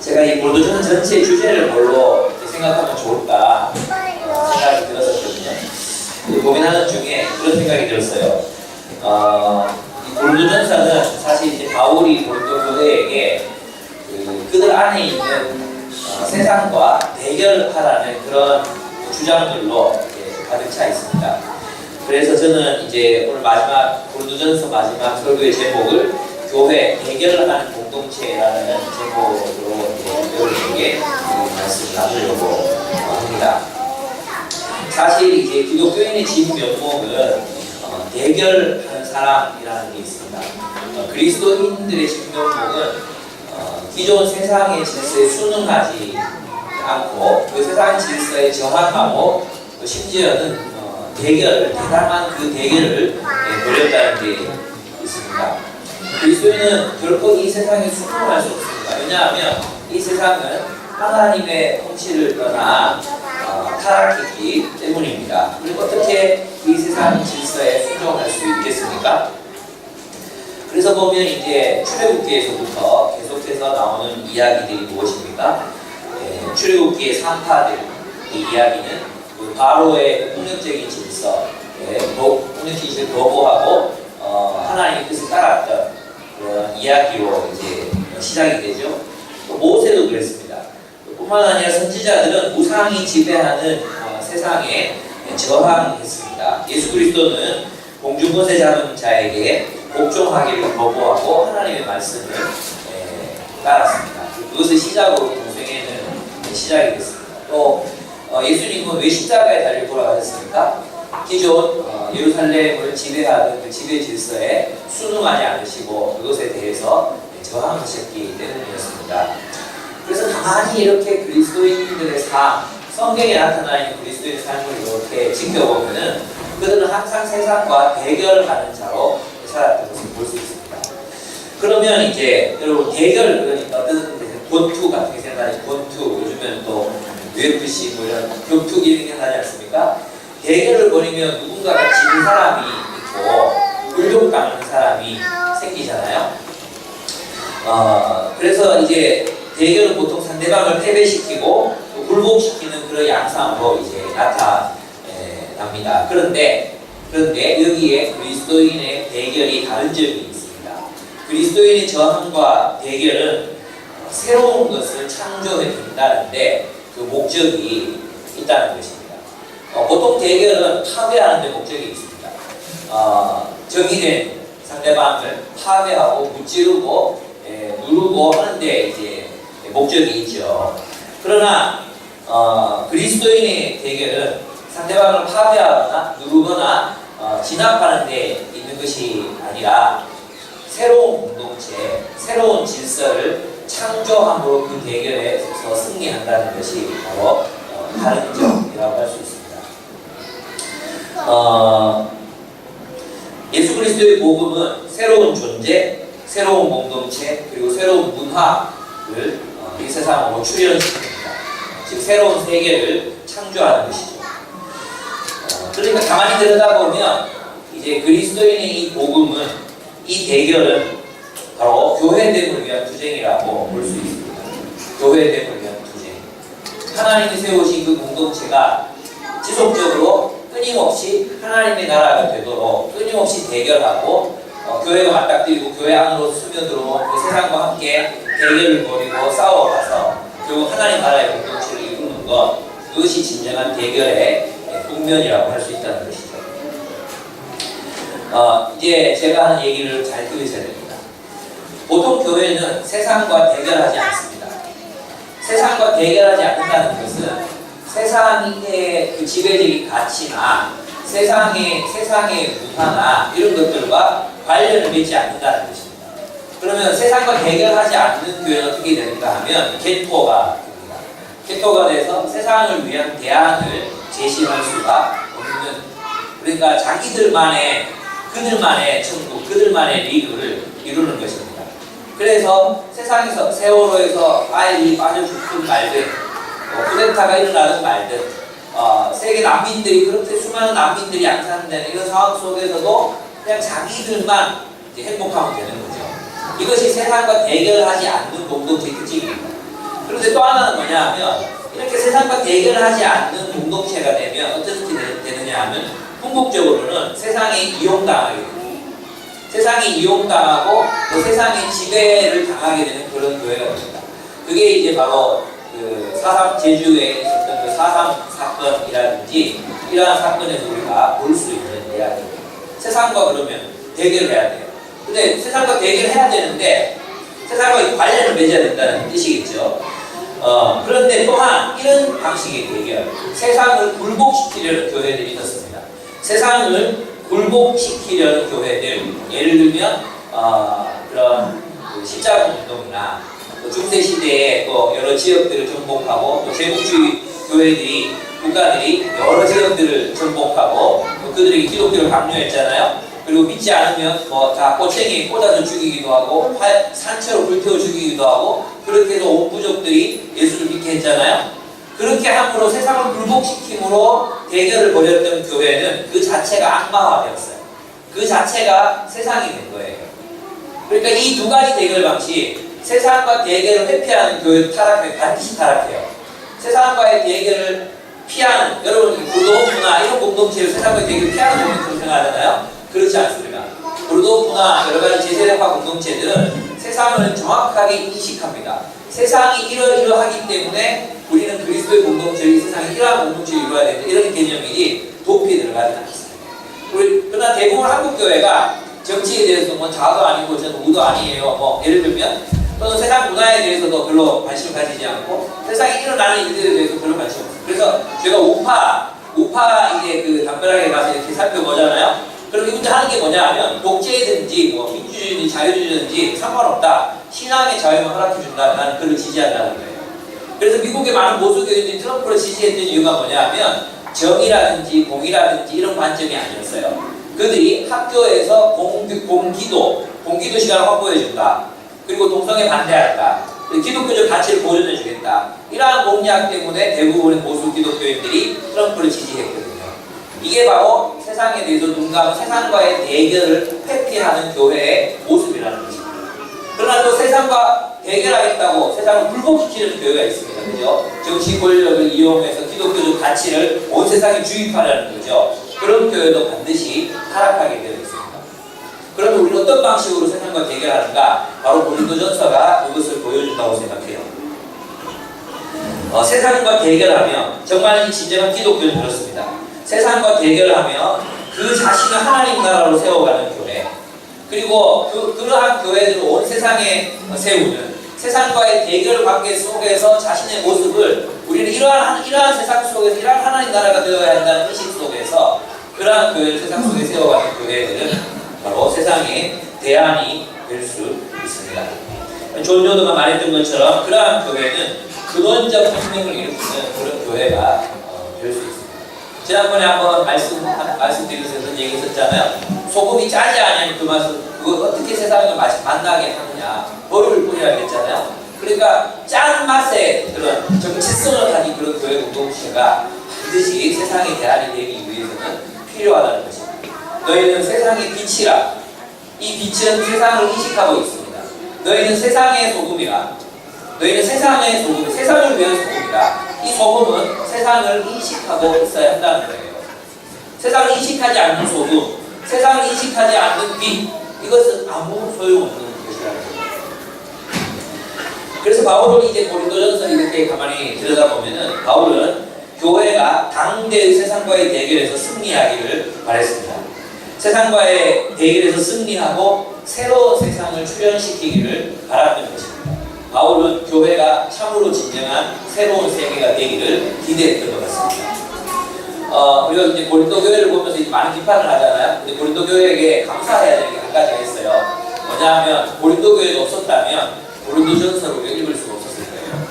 제가 이 볼도전 전체 주제를 뭘로 생각하면 좋을까 생각이 들었었거든요. 고민하는 중에 그런 생각이 들었어요. 이 볼도전서는 사실 이제 바울이 볼도 교회에게 그들 안에 있는 세상과 대결하라는 그런 주장들로 가득 차 있습니다. 그래서 저는 이제 오늘 마지막 볼도전서 마지막 설교의 제목을 교회 대결을 하는 공동체라는 제목으로 여러분에게 말씀을 나누려고 합니다. 사실 이제 기독교인의 진 면목은 대결하는 사람이라는 게 있습니다. 그리스도인들의 진 면목은 기존 세상의 질서에 순응하지 않고 그 세상 질서에 저항하고 심지어는 대단한 그 대결을 벌였다는 게 있습니다. 그리스도인은 결코 이 세상에 순응할 수 없습니다. 왜냐하면 이 세상은 하나님의 통치를 떠나 타락했기 때문입니다. 그리고 어떻게 이 세상 질서에 순종할 수 있겠습니까? 그래서 보면 이제 출애굽기에서부터 계속해서 나오는 이야기들이 무엇입니까? 출애굽기의 산파들, 이 이야기는 바로의 폭력적인 질서, 폭력적인 질서를 거부하고 하나님의 뜻을 따랐던 그런 이야기로 이제 시작이 되죠. 또 모세도 그랬습니다. 뿐만 아니라 선지자들은 우상이 지배하는 세상에 저항했습니다. 예수 그리스도는 공중권세 잡은 자에게 복종하기를 거부하고 하나님의 말씀을 따랐습니다. 그것을 시작으로 공생애는 시작이 됐습니다. 또 예수님은 왜 십자가에 달려 돌아가셨습니까? 기존 예루살렘을 지배하던 그 지배 질서에 순응하지 않으시고 그것에 대해서 저항하셨기 때문이었습니다. 그래서 가만히 이렇게 그리스도인들의 삶, 성경에 나타나 있는 그리스도인의 삶을 이렇게 지켜보면은 그들은 항상 세상과 대결하는 자로 살았던 것을 볼 수 있습니다. 그러면 이제 여러분 대결 그러니까 어떤 권투 같은 게 생각나요. 권투 요즘에는 또 UFC 뭐 이런 격투 이런 게 생각나지 않습니까? 대결을 벌이면 누군가가 지는 사람이 있고 굴욕당하는 사람이 생기잖아요. 그래서 이제 대결은 보통 상대방을 패배시키고 굴복시키는 그런 양상으로 이제 나타납니다. 그런데 여기에 그리스도인의 대결이 다른 점이 있습니다. 그리스도인의 저항과 대결은 새로운 것을 창조해 준다는데 그 목적이 있다는 것입니다. 보통 대결은 파괴하는 데 목적이 있습니다. 정의된 상대방을 파괴하고 무찌르고 누르고 하는데 이제 목적이 있죠. 그러나 그리스도인의 대결은 상대방을 파괴하거나 누르거나 진압하는 데 있는 것이 아니라 새로운 공동체, 새로운 질서를 창조함으로 그 대결에서 승리한다는 것이 바로 다른 점이라고 할 수 있습니다. 예수 그리스도의 복음은 새로운 존재, 새로운 공동체, 그리고 새로운 문화를 이 세상으로 출현시킵니다. 즉 새로운 세계를 창조하는 것이죠. 그러니까 가만히 들여다보면 이제 그리스도인의 이 복음은, 이 대결은 바로 교회됨을 위한 투쟁이라고 볼 수 있습니다. 교회됨을 위한 투쟁. 하나님이 세우신 그 공동체가 지속적으로 끊임없이 하나님의 나라가 되도록 끊임없이 대결하고 교회가 맞닥뜨리고 교회 안으로 스며들어 그 세상과 함께 대결을 벌이고 싸워가서 결국 하나님 나라의 공동체를 이루는 것, 그것이 진정한 대결의 국면이라고 할 수 있다는 것이죠. 이제 제가 하는 얘기를 잘 들으셔야 됩니다. 보통 교회는 세상과 대결하지 않습니다. 세상과 대결하지 않는다는 것은 세상의 그 지배적인 가치나 세상의 문화나 이런 것들과 관련을 맺지 않는다는 것입니다. 그러면 세상과 대결하지 않는 교회는 어떻게 되는가 하면 개토가 됩니다. 개토가 돼서 세상을 위한 대안을 제시할 수가 없는, 그러니까 그들만의 천국, 그들만의 리그를 이루는 것입니다. 그래서 세상에서 세월호에서 아이들이 빠져 죽든 말든 쿠데타가 일어나든 말든 세계 난민들이 그렇게 수많은 난민들이 양산되는 이런 상황 속에서도 그냥 자기들만 이제 행복하면 되는 거죠. 이것이 세상과 대결하지 않는 공동체의 특징입니다. 또 하나는 뭐냐 하면 이렇게 세상과 대결을 하지 않는 공동체가 되면 어떻게 되느냐 하면 궁극적으로는 세상에 이용당하게 됩니다. 세상에 이용당하고 또 세상의 지배를 당하게 되는 그런 교회가 됩니다. 그게 이제 바로 그 4.3 제주에 있었던 그 4.3 사건이라든지 이러한 사건에서 우리가 볼 수 있는 이야기입니다. 세상과 그러면 대결을 해야 돼요. 근데 세상과 대결을 해야 되는데 세상과 관련을 맺어야 된다는 뜻이겠죠. 그런데 또한 이런 방식의 대결, 세상을 굴복시키려는 교회들이 있었습니다. 세상을 굴복시키려는 교회들, 예를 들면 그런 그 십자군 운동이나 또 중세 시대에 또 여러 지역들을 정복하고 또 제국주의 교회들이 국가들이 여러 지역들을 정복하고 또 그들에게 기독교를 강요했잖아요. 그리고 믿지 않으면 뭐 다 꼬챙이에 꽂아서 죽이기도 하고 산채로 불태워 죽이기도 하고 그렇게 해서 온 부족들이 예수를 믿게 했잖아요. 그렇게 함으로 세상을 굴복시킴으로 대결을 벌였던 교회는 그 자체가 악마화되었어요. 그 자체가 세상이 된 거예요. 그러니까 이 두 가지 대결 방식, 세상과 대결을 회피하는 교회 타락해 반드시 타락해요. 세상과의 대결을 피하는, 여러분 불도문화 이런 공동체를 세상과의 대결을 피하는 공동체로 생각하잖아요. 그렇지 않습니다. 불도문화 여러 가지 제세력화 공동체들은 세상을 정확하게 인식합니다. 세상이 이러이러하기 때문에 우리는 그리스도의 공동체를 세상에 이러한 공동체를 이루어야 된다. 이런 개념이 높이 들어가지 않습니다. 그러나 대부분 한국 교회가 정치에 대해서 뭐 자도 아니고 저는 우도 아니에요. 뭐 예를 들면 또는 세상 문화에 대해서도 별로 관심을 가지지 않고 세상에 일어나는 일들에 대해서 별로 관심 없어요. 그래서 제가 우파 이게 그 담벼락에 가서 이렇게 살펴보잖아요. 그럼 이분들 하는 게 뭐냐 하면 독재든지 뭐 민주주의든지 자유주의든지 상관없다. 신앙의 자유만 허락해준다. 나는 그를 지지한다는 거예요. 그래서 미국의 많은 보수교회들이 트럼프를 지지했던 이유가 뭐냐 하면 정의라든지 공의라든지 이런 관점이 아니었어요. 그들이 학교에서 공기도 시간을 확보해준다. 그리고 동성애 반대한다. 기독교적 가치를 보존해주겠다. 이러한 공약 때문에 대부분의 보수 기독교인들이 트럼프를 지지했거든요. 이게 바로 세상에 대해서 눈 감은 세상과의 대결을 회피하는 교회의 모습이라는 것입니다. 그러나 또 세상과 대결하겠다고 세상을 불복시키는 교회가 있습니다. 그죠? 정치 권력을 이용해서 기독교적 가치를 온 세상에 주입하려는 거죠. 그런 교회도 반드시 타락하게 되어 있습니다. 그러면 우리는 어떤 방식으로 세상과 대결하는가? 바로 고린도전서가 그것을 보여준다고 생각해요. 세상과 대결하며 정말 진정한 기독교는 그렇습니다. 세상과 대결하며 그 자신을 하나님 나라로 세워가는 교회, 그리고 그러한 교회들을 온 세상에 세우는 세상과의 대결 관계 속에서 자신의 모습을 우리는 이러한 세상 속에서 이러한 하나님 나라가 되어야 한다는 의식 속에서 그러한 교회를 세상 속에 세워가는 교회들은 바로 세상의 대안이 될 수 있습니다. 존 조드가 말했던 것처럼 그러한 교회는 근원적 혁명을 일으키는 그런 교회가 될 수 있습니다. 지난번에 한번 말씀드리면서 그런 얘기 있었잖아요. 소금이 짜지 않으면 그 맛을 그걸 어떻게 세상을 만나게 하느냐, 버를 뿌려야 겠잖아요. 그러니까 짠 맛의 그런 정체성을 가진 그런 교회 공동체가 반드시 세상의 대안이 되기 위해서는 필요하다는 것입니다. 너희는 세상의 빛이라. 이 빛은 세상을 인식하고 있습니다. 너희는 세상의 소금이라. 너희는 세상의 소금, 세상을 위한 소금이라. 이 소금은 세상을 인식하고 있어야 한다는 거예요. 세상을 인식하지 않는 소금, 세상을 인식하지 않는 빛, 이것은 아무 소용없는 것이라는 거예요. 그래서 바울은 이제 고린도전서 이렇게 가만히 들여다보면은 바울은 교회가 당대의 세상과의 대결에서 승리하기를 바랬습니다. 세상과의 대결에서 승리하고 새로운 세상을 출현시키기를 바랐던 것입니다. 바울은 교회가 참으로 진정한 새로운 세계가 되기를 기대했던 것 같습니다. 우리가 이제 고린도 교회를 보면서 이제 많은 비판을 하잖아요. 근데 고린도 교회에게 감사해야 될 게 한 가지가 있어요. 뭐냐면 고린도 교회가 없었다면 고린도전서를 왜 읽을 수가 없었을 거예요.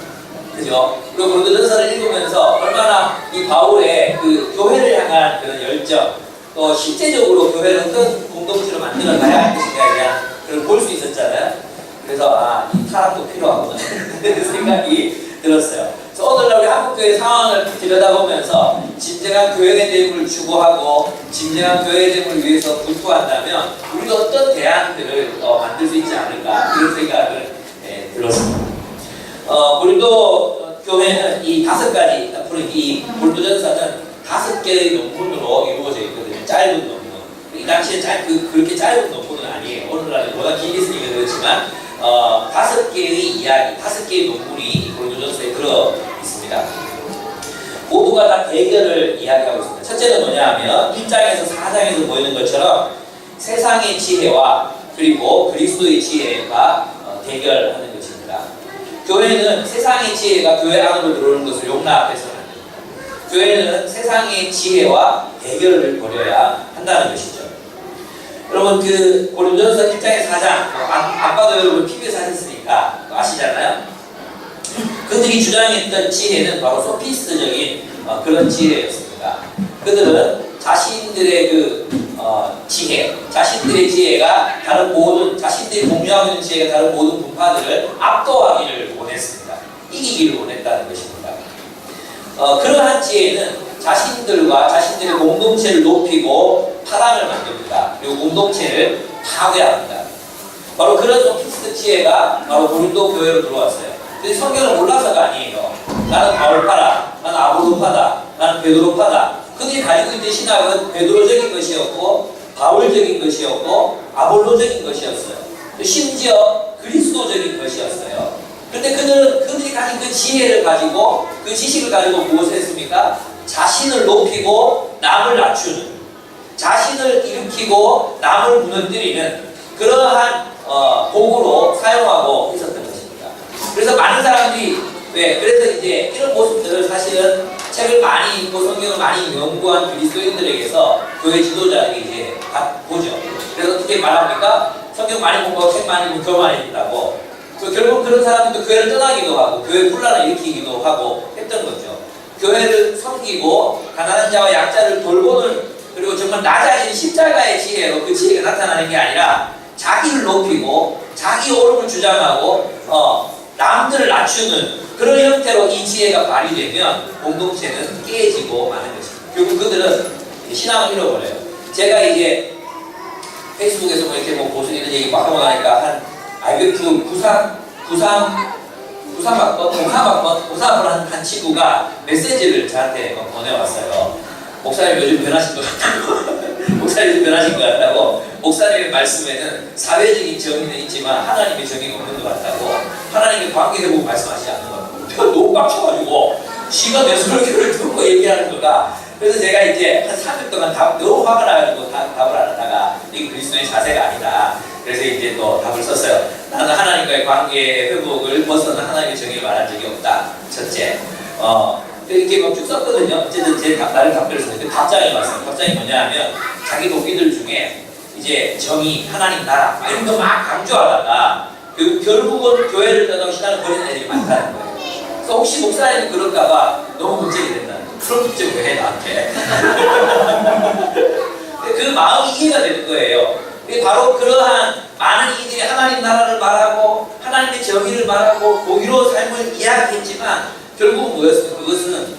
그죠? 그리고 고린도전서를 읽으면서 얼마나 이 바울의 그 교회를 향한 그런 열정, 또 실제적으로 교회를 어떤 공동체로 만들어 가야 할 것인가에 대한 그걸 볼 수 있었잖아요. 그래서 이 타락도 필요하구나 생각이 들었어요. 그래서 오늘날 우리 한국교회 상황을 들여다보면서 진정한 교회됨을 추구하고 진정한 교회됨을 위해서 불투한다면 우리도 어떤 대안들을 만들 수 있지 않을까 그런 생각을 들었습니다. 고린도 교회는 이 5가지, 앞으로 이 고린도전서는 5개의 논문으로 이루어져 있거든요. 짧은 논문. 이 당시에 그렇게 짧은 논문은 아니에요. 오늘날은 워낙 길게 쓰니까 그렇지만 5개의 이야기, 5개의 논문이 이 고린도전서에 들어 있습니다. 모두가 다 대결을 이야기하고 있습니다. 첫째는 뭐냐 하면 1장에서 4장에서 보이는 것처럼 세상의 지혜와 그리고 그리스도의 지혜가 대결하는 것입니다. 교회는 세상의 지혜가 교회 안으로 들어오는 것을 용납해서는 안 됩니다. 교회는 세상의 지혜와 대결을 벌여야 한다는 것이죠. 여러분 그 고린도전서 1장에 4장 안 봐도 여러분 PBS 하셨으니까 아시잖아요. 그들이 주장했던 지혜는 바로 소피스트적인 그런 지혜였습니다. 그들은 자신들의 지혜, 자신들의 지혜가 다른 모든, 자신들이 공유하고 있는 지혜가 다른 모든 분파들을 압도하기를 원했습니다. 이기기를 원했다는 것입니다. 그러한 지혜는 자신들과 자신들의 공동체를 높이고 파랑을 만듭니다. 그리고 공동체를 파괴합니다. 바로 그런 소피스트 지혜가 바로 고린도 교회로 들어왔어요. 근데 성경을 몰라서가 아니에요. 나는 바울파다, 나는 아볼로파다, 나는 베드로파다. 그들이 가지고 있는 신학은 베드로적인 것이었고 바울적인 것이었고 아볼로적인 것이었어요. 심지어 그리스도적인 것이었어요. 그런데 그들이 가진 그 지혜를 가지고 그 지식을 가지고 무엇을 했습니까? 자신을 높이고 남을 낮추는, 자신을 일으키고 남을 무너뜨리는 그러한 도구로 사용하고 있었던 것입니다. 그래서 많은 사람들이 그래서 이제 이런 모습들을 사실은 책을 많이 읽고 성경을 많이 연구한 그리스도인들에게서 교회 지도자들이 이제 보죠. 그래서 어떻게 말합니까? 성경 많이 공부하고 책 많이 읽고 교회 많이 읽다고. 결국 그런 사람들도 교회를 떠나기도 하고 교회 분란을 일으키기도 하고 했던 거죠. 교회를 섬기고 가난한 자와 약자를 돌보는, 그리고 정말 낮아진 십자가의 지혜로 그 지혜가 나타나는 게 아니라 자기를 높이고 자기 옳음을 주장하고 남들을 낮추는 그런 형태로 이 지혜가 발휘되면 공동체는 깨지고 마는 것입니다. 결국 그들은 신앙을 잃어버려요. 제가 이제 페이스북에서 뭐 이렇게 뭐 보수 이런 얘기 막 하고 나니까 한 IBF 고삼학번 한 친구가 메시지를 저한테 보내왔어요. 목사님 요즘 변하신 것 같다고. 목사님 요즘 변하신 것 같다고. 목사님의 말씀에는 사회적인 정의는 있지만 하나님의 정의가 없는 것 같다고. 하나님의 관계대보고 말씀하시지 않는 것 같다고. 내가 너무 빡쳐가지고 시가 내 설교를 듣고 얘기하는 거다. 그래서 제가 이제 한 3일 동안 너무 화가 나가지고 답을 안 하다가 이게 그리스도의 자세가 아니다. 그래서 이제 또 답을 썼어요. 나는 하나님과의 관계 회복을 벗어난 하나님의 정의를 말한 적이 없다. 첫째. 이렇게 막 쭉 썼거든요. 어쨌든 제 나를 답변을 썼는데 답장이 왔어요. 답장이 뭐냐 하면 자기 동기들 중에 이제 정의, 하나님 나라 이런 거 막 강조하다가 결국은 교회를 떠나고 신앙을 버리는 애들이 많다는 거예요. 그래서 혹시 목사님이 그럴까봐 너무 걱정이 된다는 거예요. 그런 걱정 왜 해 나한테? 그 마음이 이해가 되는 거예요. 바로 그러한 많은 이들이 하나님 나라를 말하고 하나님의 정의를 말하고 공의로운 삶을 이야기했지만 결국은 뭐였어요? 그것은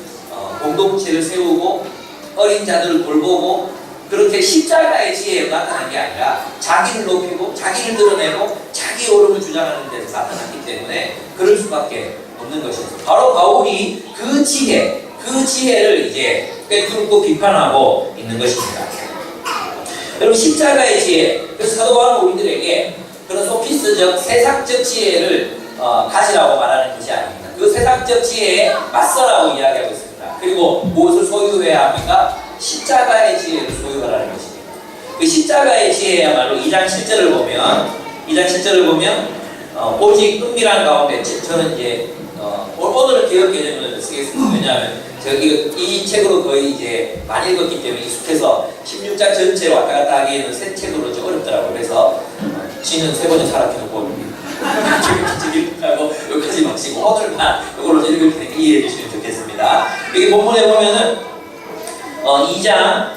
공동체를 세우고 어린 자들을 돌보고 그렇게 십자가의 지혜에 나타난 게 아니라 자기를 높이고 자기를 드러내고 자기 옳음을 주장하는 데서 나타났기 때문에 그럴 수밖에 없는 것이었어요. 바로 바울이 그 지혜를 이제 꿰뚫고 비판하고 있는 것입니다. 여러분 십자가의 지혜, 그래서 사도 바울은 우리들에게 그런 소피스트적 세상적 지혜를 가지라고 말하는 것이 아닙니다. 그 세상적 지혜에 맞서라고 이야기하고 있습니다. 그리고 무엇을 소유해야 합니까? 십자가의 지혜를 소유하라는 것입니다. 그 십자가의 지혜야말로 2장 7절을 보면 오직 은밀한 가운데, 저는 이제 오늘은 개혁개정을 쓰겠습니다. 왜냐하면 제가 이 책으로 거의 이제 많이 읽었기 때문에 익숙해서 16장 전체로 왔다 갔다 하기에는 새 책으로 좀 어렵더라고요. 그래서 지는 3번째 타락해놓고 하고 여기까지 마치고 오늘만 이걸로 읽을 테니까 이해해 주시면 좋겠습니다. 여기 본문에 보면은 2장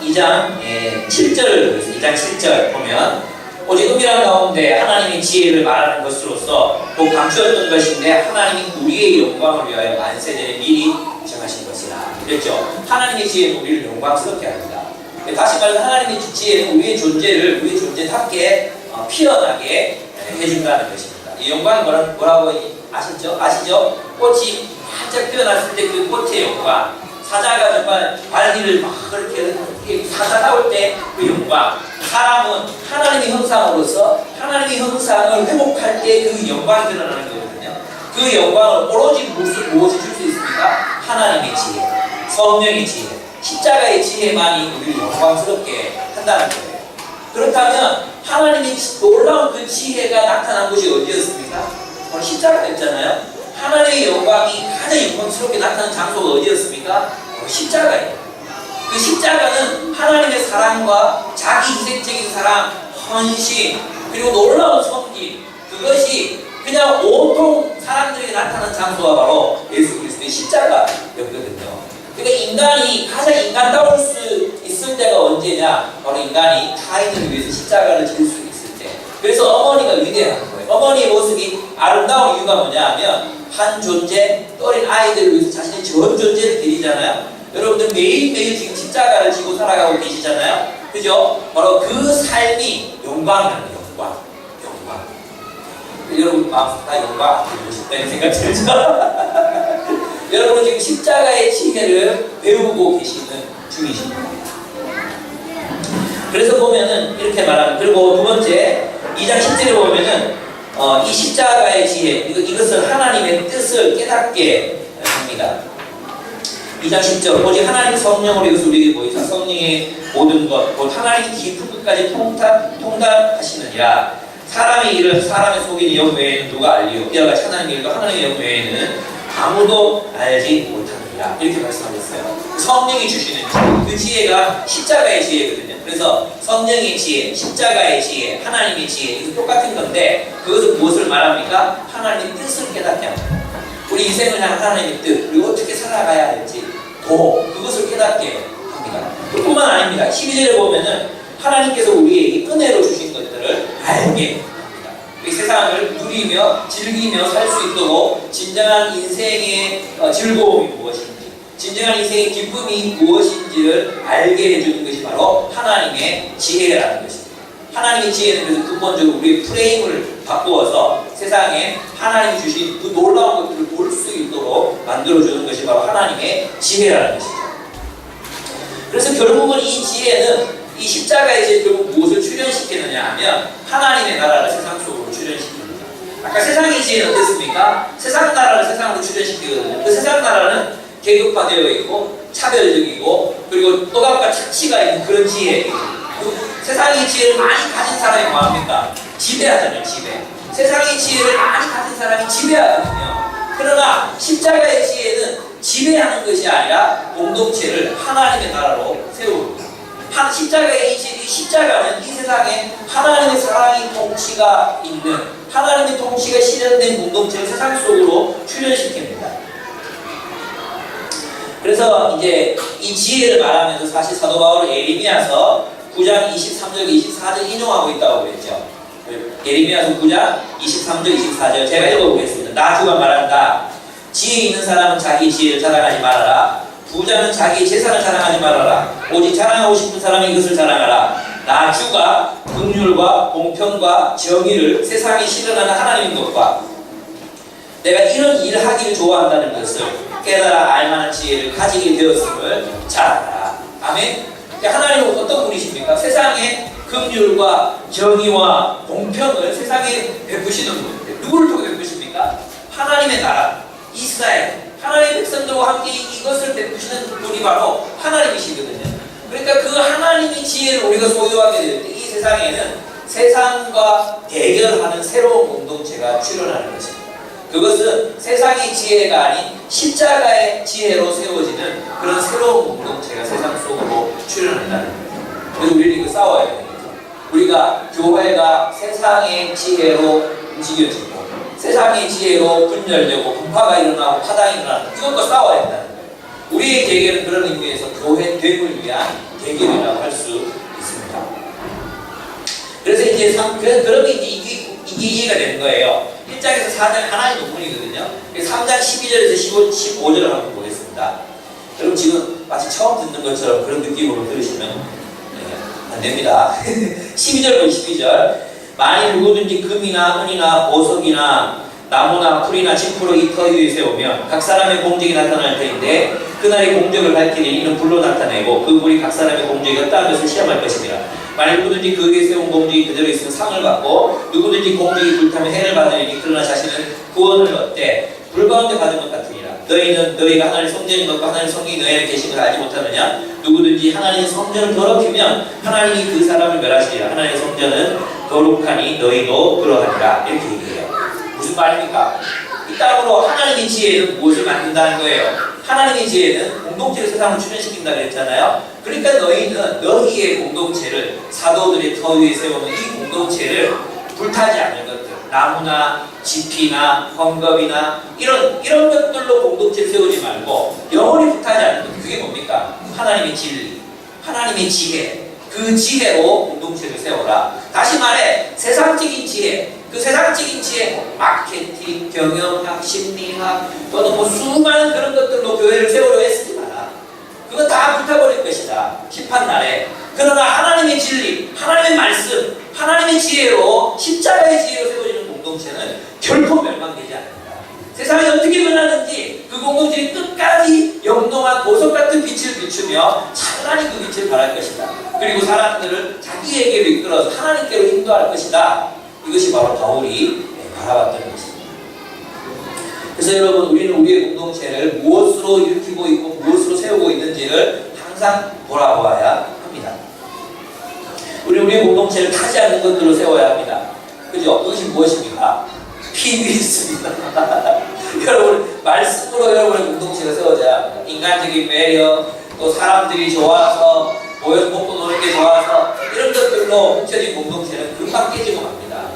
7절 보면 오직 은밀한 가운데 하나님의 지혜를 말하는 것으로서 또 감추었던 것인데 하나님이 우리의 영광을 위하여 만세전에 미리 정하신 것이라. 그랬죠. 하나님의 지혜는 우리를 영광스럽게 합니다. 다시 말해서 하나님의 지혜는 우리의 존재를 우리의 존재답게 피어나게 해준다는 것입니다. 이 영광이 뭐라고 아시죠? 꽃이 활짝 피어났을 때 그 꽃의 영광, 사자가 정말 발길을 막 이렇게 사자 나올 때 그 영광, 사람은 하나님의 형상으로서 하나님의 형상을 회복할 때 그 영광이 드러나는 거거든요. 그 영광을 오로지 무엇을 줄 수 있습니까? 하나님의 지혜, 성령의 지혜, 십자가의 지혜만이 우리를 영광스럽게 한다는 거예요. 그렇다면 하나님의 놀라운 그 지혜가 나타난 곳이 어디였습니까? 바로 십자가였잖아요. 하나님의 영광이 가장 영광스럽게 나타난 장소가 어디였습니까? 바로 십자가예요. 그 십자가는 하나님의 사랑과 자기 희생적인 사랑, 헌신, 그리고 놀라운 섬김, 그것이 그냥 온통 사람들에게 나타난 장소가 바로 예수 그리스도의 십자가였거든요. 그러니까 인간이 가장 인간다울 수 있을 때가 언제냐? 바로 인간이 타인을 위해서 십자가를 질 수 있을 때. 그래서 어머니가 위대한 거예요. 어머니의 모습이 아름다운 이유가 뭐냐 하면 한 존재, 어린 아이들을 위해서 자신의 전 존재를 드리잖아요. 여러분들 매일매일 지금 십자가를 지고 살아가고 계시잖아요. 그죠? 바로 그 삶이 영광이라는 거예요. 영광. 여러분 마음속 다 영광 안 드리고 싶다는 생각 들죠? 여러분은 지금 십자가의 지혜를 배우고 계시는 중이십니다. 그래서 보면은 이렇게 말하는, 그리고 두 번째 2장 10절에 보면은 이 십자가의 지혜, 이것을 하나님의 뜻을 깨닫게 합니다. 2장 10절, 오직 하나님 성령으로 이것을 우리에게 보이사 성령의 모든 것, 곧 하나님이 깊은 것까지 통달하시느니라. 사람의 일을 사람의 속이는 영 외에는 누가 알리요? 이와 같이 하나님의 일과 하나님의 영 외에는 아무도 알지 못하느니라. 이렇게 말씀하셨어요. 성령이 주시는 그 지혜가 십자가의 지혜거든요. 그래서 성령의 지혜, 십자가의 지혜, 하나님의 지혜, 이거 똑같은 건데 그것은 무엇을 말합니까? 하나님의 뜻을 깨닫게 합니다. 우리 인생을 향한 하나님의 뜻, 그리고 어떻게 살아가야 할지 그것을 깨닫게 합니다. 그뿐만 아닙니다. 12절에 보면은 하나님께서 우리에게 은혜로 주신 것들을 알게 합니다. 이 세상을 누리며 즐기며 살 수 있도록 진정한 인생의 즐거움이 무엇인지, 진정한 인생의 기쁨이 무엇인지를 알게 해주는 것이 바로 하나님의 지혜라는 것입니다. 하나님의 지혜는 그래서 근본적으로 우리의 프레임을 바꾸어서 세상에 하나님이 주신 그 놀라운 것들을 볼 수 있도록 만들어주는 것이 바로 하나님의 지혜라는 것이죠. 그래서 결국은 이 지혜는, 이 십자가의 지혜 결국 무엇을 출현시키느냐 하면 하나님의 나라를 세상 속으로 출현시킵니다. 아까 세상의 지혜는 어땠습니까? 세상 나라를 세상으로 출현시키거든요. 그 세상 나라는 계급화되어 있고 차별적이고 그리고 또각과 착취가 있는 그런 지혜예요. 세상의 지혜를 많이 가진 사람이 뭐합니까? 지배하잖아요. 지배. 세상의 지혜를 많이 가진 사람이 지배하거든요. 그러나 십자가의 지혜는 지배하는 것이 아니라 공동체를 하나님의 나라로 세웁니다. 십자가의 십자가는 이 세상에 하나님의 사랑의 통치가 있는, 하나님의 통치가 실현된 공동체를 세상 속으로 출현시킵니다. 그래서 이제 이 지혜를 말하면서 사실 사도 바울은 예레미야서 9장 23절 24절 인용하고 있다고 그랬죠. 예레미야서 9장 23절 24절 제가 읽어보겠습니다. 나 주가 말한다. 지혜 있는 사람은 자기 지혜를 자랑하지 말아라. 부자는 자기 재산을 자랑하지 말아라. 오직 자랑하고 싶은 사람이 이것을 자랑하라. 나 주가 긍휼과 공평과 정의를 세상에 실현하는 하나님인 것과 내가 이런 일을 하기를 좋아한다는 것을 깨달아 알만한 지혜를 가지게 되었음을 잘 알아라. 아멘. 하나님은 어떤 분이십니까? 세상에 긍휼과 정의와 공평을 세상에 베푸시는 분. 누구를 통해 베푸십니까? 하나님의 나라, 이스라엘, 하나님의 백성들과 함께 이것을 베푸시는 분이 바로 하나님이시거든요. 그러니까 그 하나님의 지혜를 우리가 소유하게 될 때 이 세상에는 세상과 대결하는 새로운 공동체가 출현하는 것입니다. 그것은 세상의 지혜가 아닌 십자가의 지혜로 세워지는 그런 새로운 공동체가 세상 속으로 출현한다는 거예요. 그래서 우리는 이거 싸워야 돼요. 우리가 교회가 세상의 지혜로 움직여지고 세상의 지혜로 분열되고 분파가 일어나고 파당이 일어나고 이것과 싸워야 된다는 거예요. 우리의 대결은 그런 의미에서 교회 됨을 위한 대결이라고 할 수 있습니다. 그래서 이제 그러면 이게 이해가 되는 거예요. 1장에서 4장 하나의 논문이거든요. 3장 12절에서 15절을 한번 보겠습니다. 여러분 지금 마치 처음 듣는 것처럼 그런 느낌으로 들으시면 안 됩니다. 12절 보면 12절. 만일 누구든지 금이나 은이나 보석이나 나무나 풀이나 짚으로 이 터 위에 세우면 각 사람의 공적이 나타날 터인데 그날의 공적을 밝히니 이는 불로 나타내고 그 불이 각 사람의 공적이었다는 것을 시험할 것입니다. 만일 누구든지 그 위에 세운 공적이 그대로 있으면 상을 받고 누구든지 공적이 불타면 해를 받으리니 그러나 자신은 구원을 얻되 불 가운데 받은 것 같으니라. 너희는 너희가 하나님의 성전인 것과 하나님의 성령이 너희 안에 계신 것을 알지 못하느냐? 누구든지 하나님의 성전을 더럽히면 하나님이 그 사람을 멸하시리라. 하나님의 성전은 거룩하니 너희도 그러하니라. 이렇게 얘기해요. 무슨 말입니까? 이 땅으로 하나님의 지혜는 무엇을 만든다는 거예요? 하나님의 지혜는 공동체를 세상을 출현시킨다 그랬잖아요. 그러니까 너희는 너희의 공동체를 사도들의 터 위에 세우는 이 공동체를 불타지 않는 것들, 나무나 지피나 헝겊이나 이런 것들로 공동체를 세우지 말고 영원히 불타지 않는 것, 그게 뭡니까? 하나님의 진리, 하나님의 지혜, 그 지혜로 공동체를 세워라. 다시 말해 세상적인 지혜, 그 세상적인 지혜, 마케팅, 경영학, 심리학 또는 뭐 수많은 그런 것들로 교회를 세우려 애쓰지 마라. 그거 다 불타버릴 것이다, 심판날에. 그러나 하나님의 진리, 하나님의 말씀, 하나님의 지혜로, 십자가의 지혜로 세워지는 공동체는 결코 멸망되지 않는다. 세상이 어떻게 변하는지 그 공동체는 끝까지 영롱한 보석 같은 빛을 비추며 찬란히 그 빛을 발할 것이다. 그리고 사람들을 자기에게로 이끌어서 하나님께로 인도할 것이다. 이것이 바로 바울이 바라봤던 것입니다. 그래서 여러분, 우리는 우리의 공동체를 무엇으로 일으키고 있고 무엇으로 세우고 있는지를 항상 돌아보아야 합니다. 우리의 공동체를 타지 않는 것들로 세워야 합니다. 그죠? 그것이 무엇입니까? PBS입니다. 여러분, 말씀으로 여러분의 공동체가 세워져야 합니다. 인간적인 매력, 또 사람들이 좋아서 모여서 먹고 노는 게 좋아서 이런 것들로 뭉쳐진 공동체는 금방 깨지고 맙니다.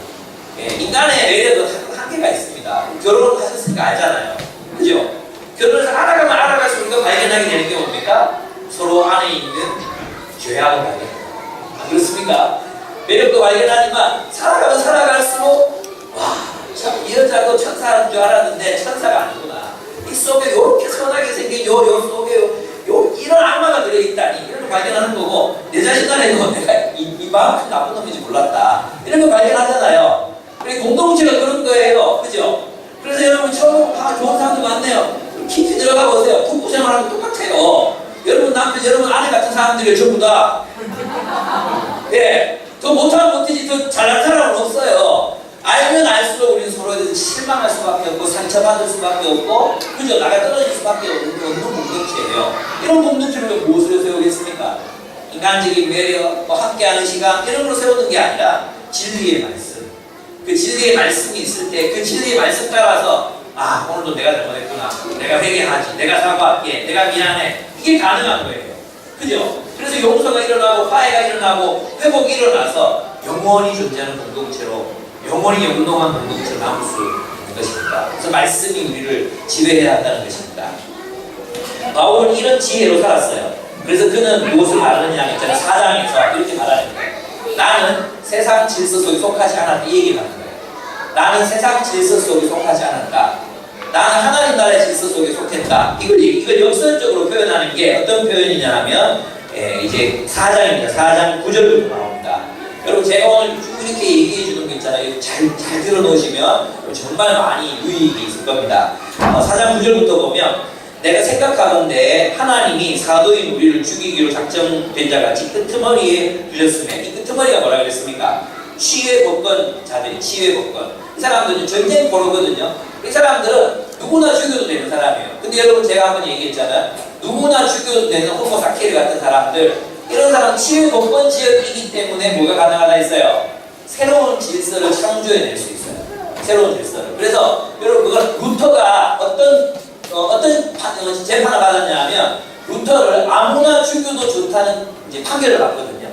예, 인간의 매력은 한계가 있습니다. 결혼을 하셨으니까 알잖아요. 그죠? 결혼을 알아가면 알아갈수록 우리가 발견하게 되는 게 뭡니까? 서로 안에 있는 죄악을 발견합니다. 안 그렇습니까? 매력도 발견하지만 살아가면 살아갈수록 와, 참 이 여자도 천사인 줄 알았는데 천사가 아니구나. 이 속에 이렇게 선하게 생긴 요 속에 이런 악마가 들어있다니, 이런 걸 발견하는 거고, 내 자신 안에도 내가 이만큼 나쁜 놈인지 몰랐다, 이런 걸 발견하잖아요. 우리 공동체가 그런 거예요. 그죠? 그래서 여러분 처음 좋은 사람들 많네요. 깊이 들어가 보세요. 부부 생활하면 똑같아요. 여러분 남편, 여러분 아내 같은 사람들이 전부 다. 예, 더 못하면 못하지 더 잘난 사람은 없어요. 알면 알수록 우리는 서로에 대해서 실망할 수밖에 없고 상처받을 수밖에 없고, 그죠? 나가 떨어질 수밖에 없는 공동체예요. 이런 공동체를 무엇으로 세우겠습니까? 인간적인 매력, 뭐 함께하는 시간, 이런 걸로 세우는 게 아니라 진리의 말씀. 그 진리의 말씀이 있을 때 그 진리의 말씀 따라서 아, 오늘도 내가 잘못했구나, 내가 회개하지, 내가 사과할게, 내가 미안해, 이게 가능한 거예요. 그죠? 그래서 용서가 일어나고 화해가 일어나고 회복이 일어나서 영원히 존재하는 공동체로, 영원히 영롱한 공동체로 남을 수 있는 것입니다. 그래서 말씀이 우리를 지배해야 한다는 것입니다. 바울은 이런 지혜로 살았어요. 그래서 그는 무엇을 말하느냐 하면 4장에서 이렇게 말하는 거예요. 나는 세상 질서 속에 속하지 않았다, 이 얘기를 하는 거예요. 나는 세상 질서 속에 속하지 않았다. 나는 하나님 나라의 질서 속에 속했다. 이걸 역설적으로 표현하는 게 어떤 표현이냐 하면 이제 4장입니다. 4장 9절부터 나옵니다. 여러분, 제가 오늘 쭉 이렇게 얘기해 주는 거 있잖아요. 잘 들어놓으시면 정말 많이 유익이 있을 겁니다. 4장 9절부터 보면, 내가 생각하건대 하나님이 사도인 우리를 죽이기로 작정된 자같이 끄트머리에 두셨으며, 이 끄트머리가 뭐라 그랬습니까? 치유의 법권자들이, 치유의 법권. 이 사람들은 전쟁 포로거든요. 이 사람들은 누구나 죽여도 되는 사람이에요. 근데 여러분, 제가 한번 얘기했잖아요. 누구나 죽여도 되는 호모사케르 같은 사람들, 이런 사람 치유의 법권 지역이기 때문에 뭐가 가능하다 했어요? 새로운 질서를 창조해낼 수 있어요. 새로운 질서를. 그래서 여러분, 그걸 루터가 어떤 재판을 받았냐 하면, 루터를 아무나 죽여도 좋다는 이제 판결을 받거든요.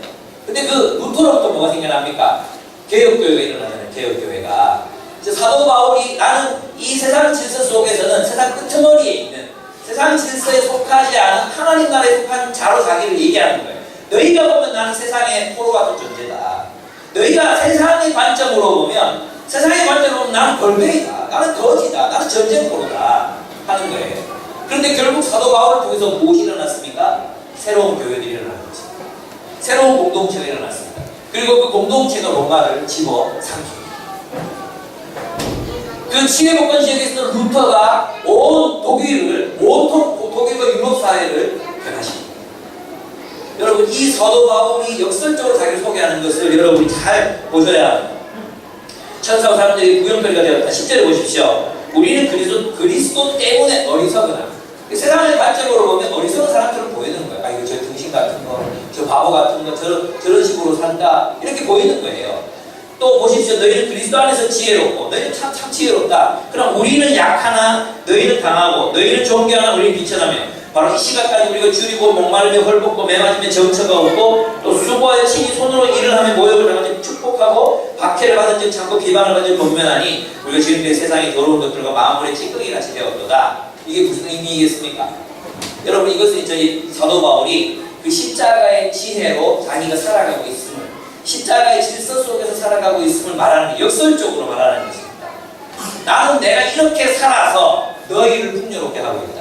근데 그 루터로부터 뭐가 생겨납니까? 개혁교회가 일어나잖아요. 개혁교회가. 사도 바울이 나는 이 세상 질서 속에서는 세상 끄트머리에 있는, 세상 질서에 속하지 않은 하나님 나라에 속한 자로 자기를 얘기하는 거예요. 너희가 보면 나는 세상의 포로 같은 존재다. 너희가 세상의 관점으로 보면, 세상의 관점으로 보면 나는 골뱅이다, 나는 거지다, 나는 전쟁 포로다 하는 거예요. 그런데 결국 사도 바울을 통해서 무엇이 일어났습니까? 새로운 교회들이 일어났습니다. 새로운 공동체가 일어났습니다. 그리고 그 공동체가 로마를 집어삼킵니다. 그 치외복권 지역에 있었던 루터가 온 독일과 유럽 사회를 변화시킵니다. 여러분, 이 사도 바울이 역설적으로 자기를 소개하는 것을 여러분이 잘 보셔야 합니다. 천사와 사람들이 구형거리가 되었다. 10절에 보십시오. 우리는 그리스도 때문에 어리석으나. 세상의 관점으로 보면 어리석은 사람처럼 보이는 거예요. 아, 이거 저 등신 같은 거, 저 바보 같은 거, 저런 식으로 산다. 이렇게 보이는 거예요. 또 보십시오. 너희는 그리스도 안에서 지혜롭고, 너희는 참 지혜롭다. 그럼 우리는 약하나 너희는 강하고, 너희는 존귀하나 우리는 비천하며, 바로 이 시각까지 우리가 줄이고 목마르며 헐벗고 매맞으며 정처가 없고 또 수고하여 친히 손으로 일을 하며 모욕을 당하며 축복하고 박해를 받은 즉 참고 비방을 받은 권면하니 우리가 지금까지 세상에 더러운 것들과 마음물에 찌꺼기 같이 되었도다. 이게 무슨 의미이겠습니까? 여러분, 이것은 저희 사도 바울이 그 십자가의 지혜로 자기가 살아가고 있음을, 십자가의 질서 속에서 살아가고 있음을 말하는, 역설적으로 말하는 것입니다. 나는 내가 이렇게 살아서 너희를 풍요롭게 하고 있다.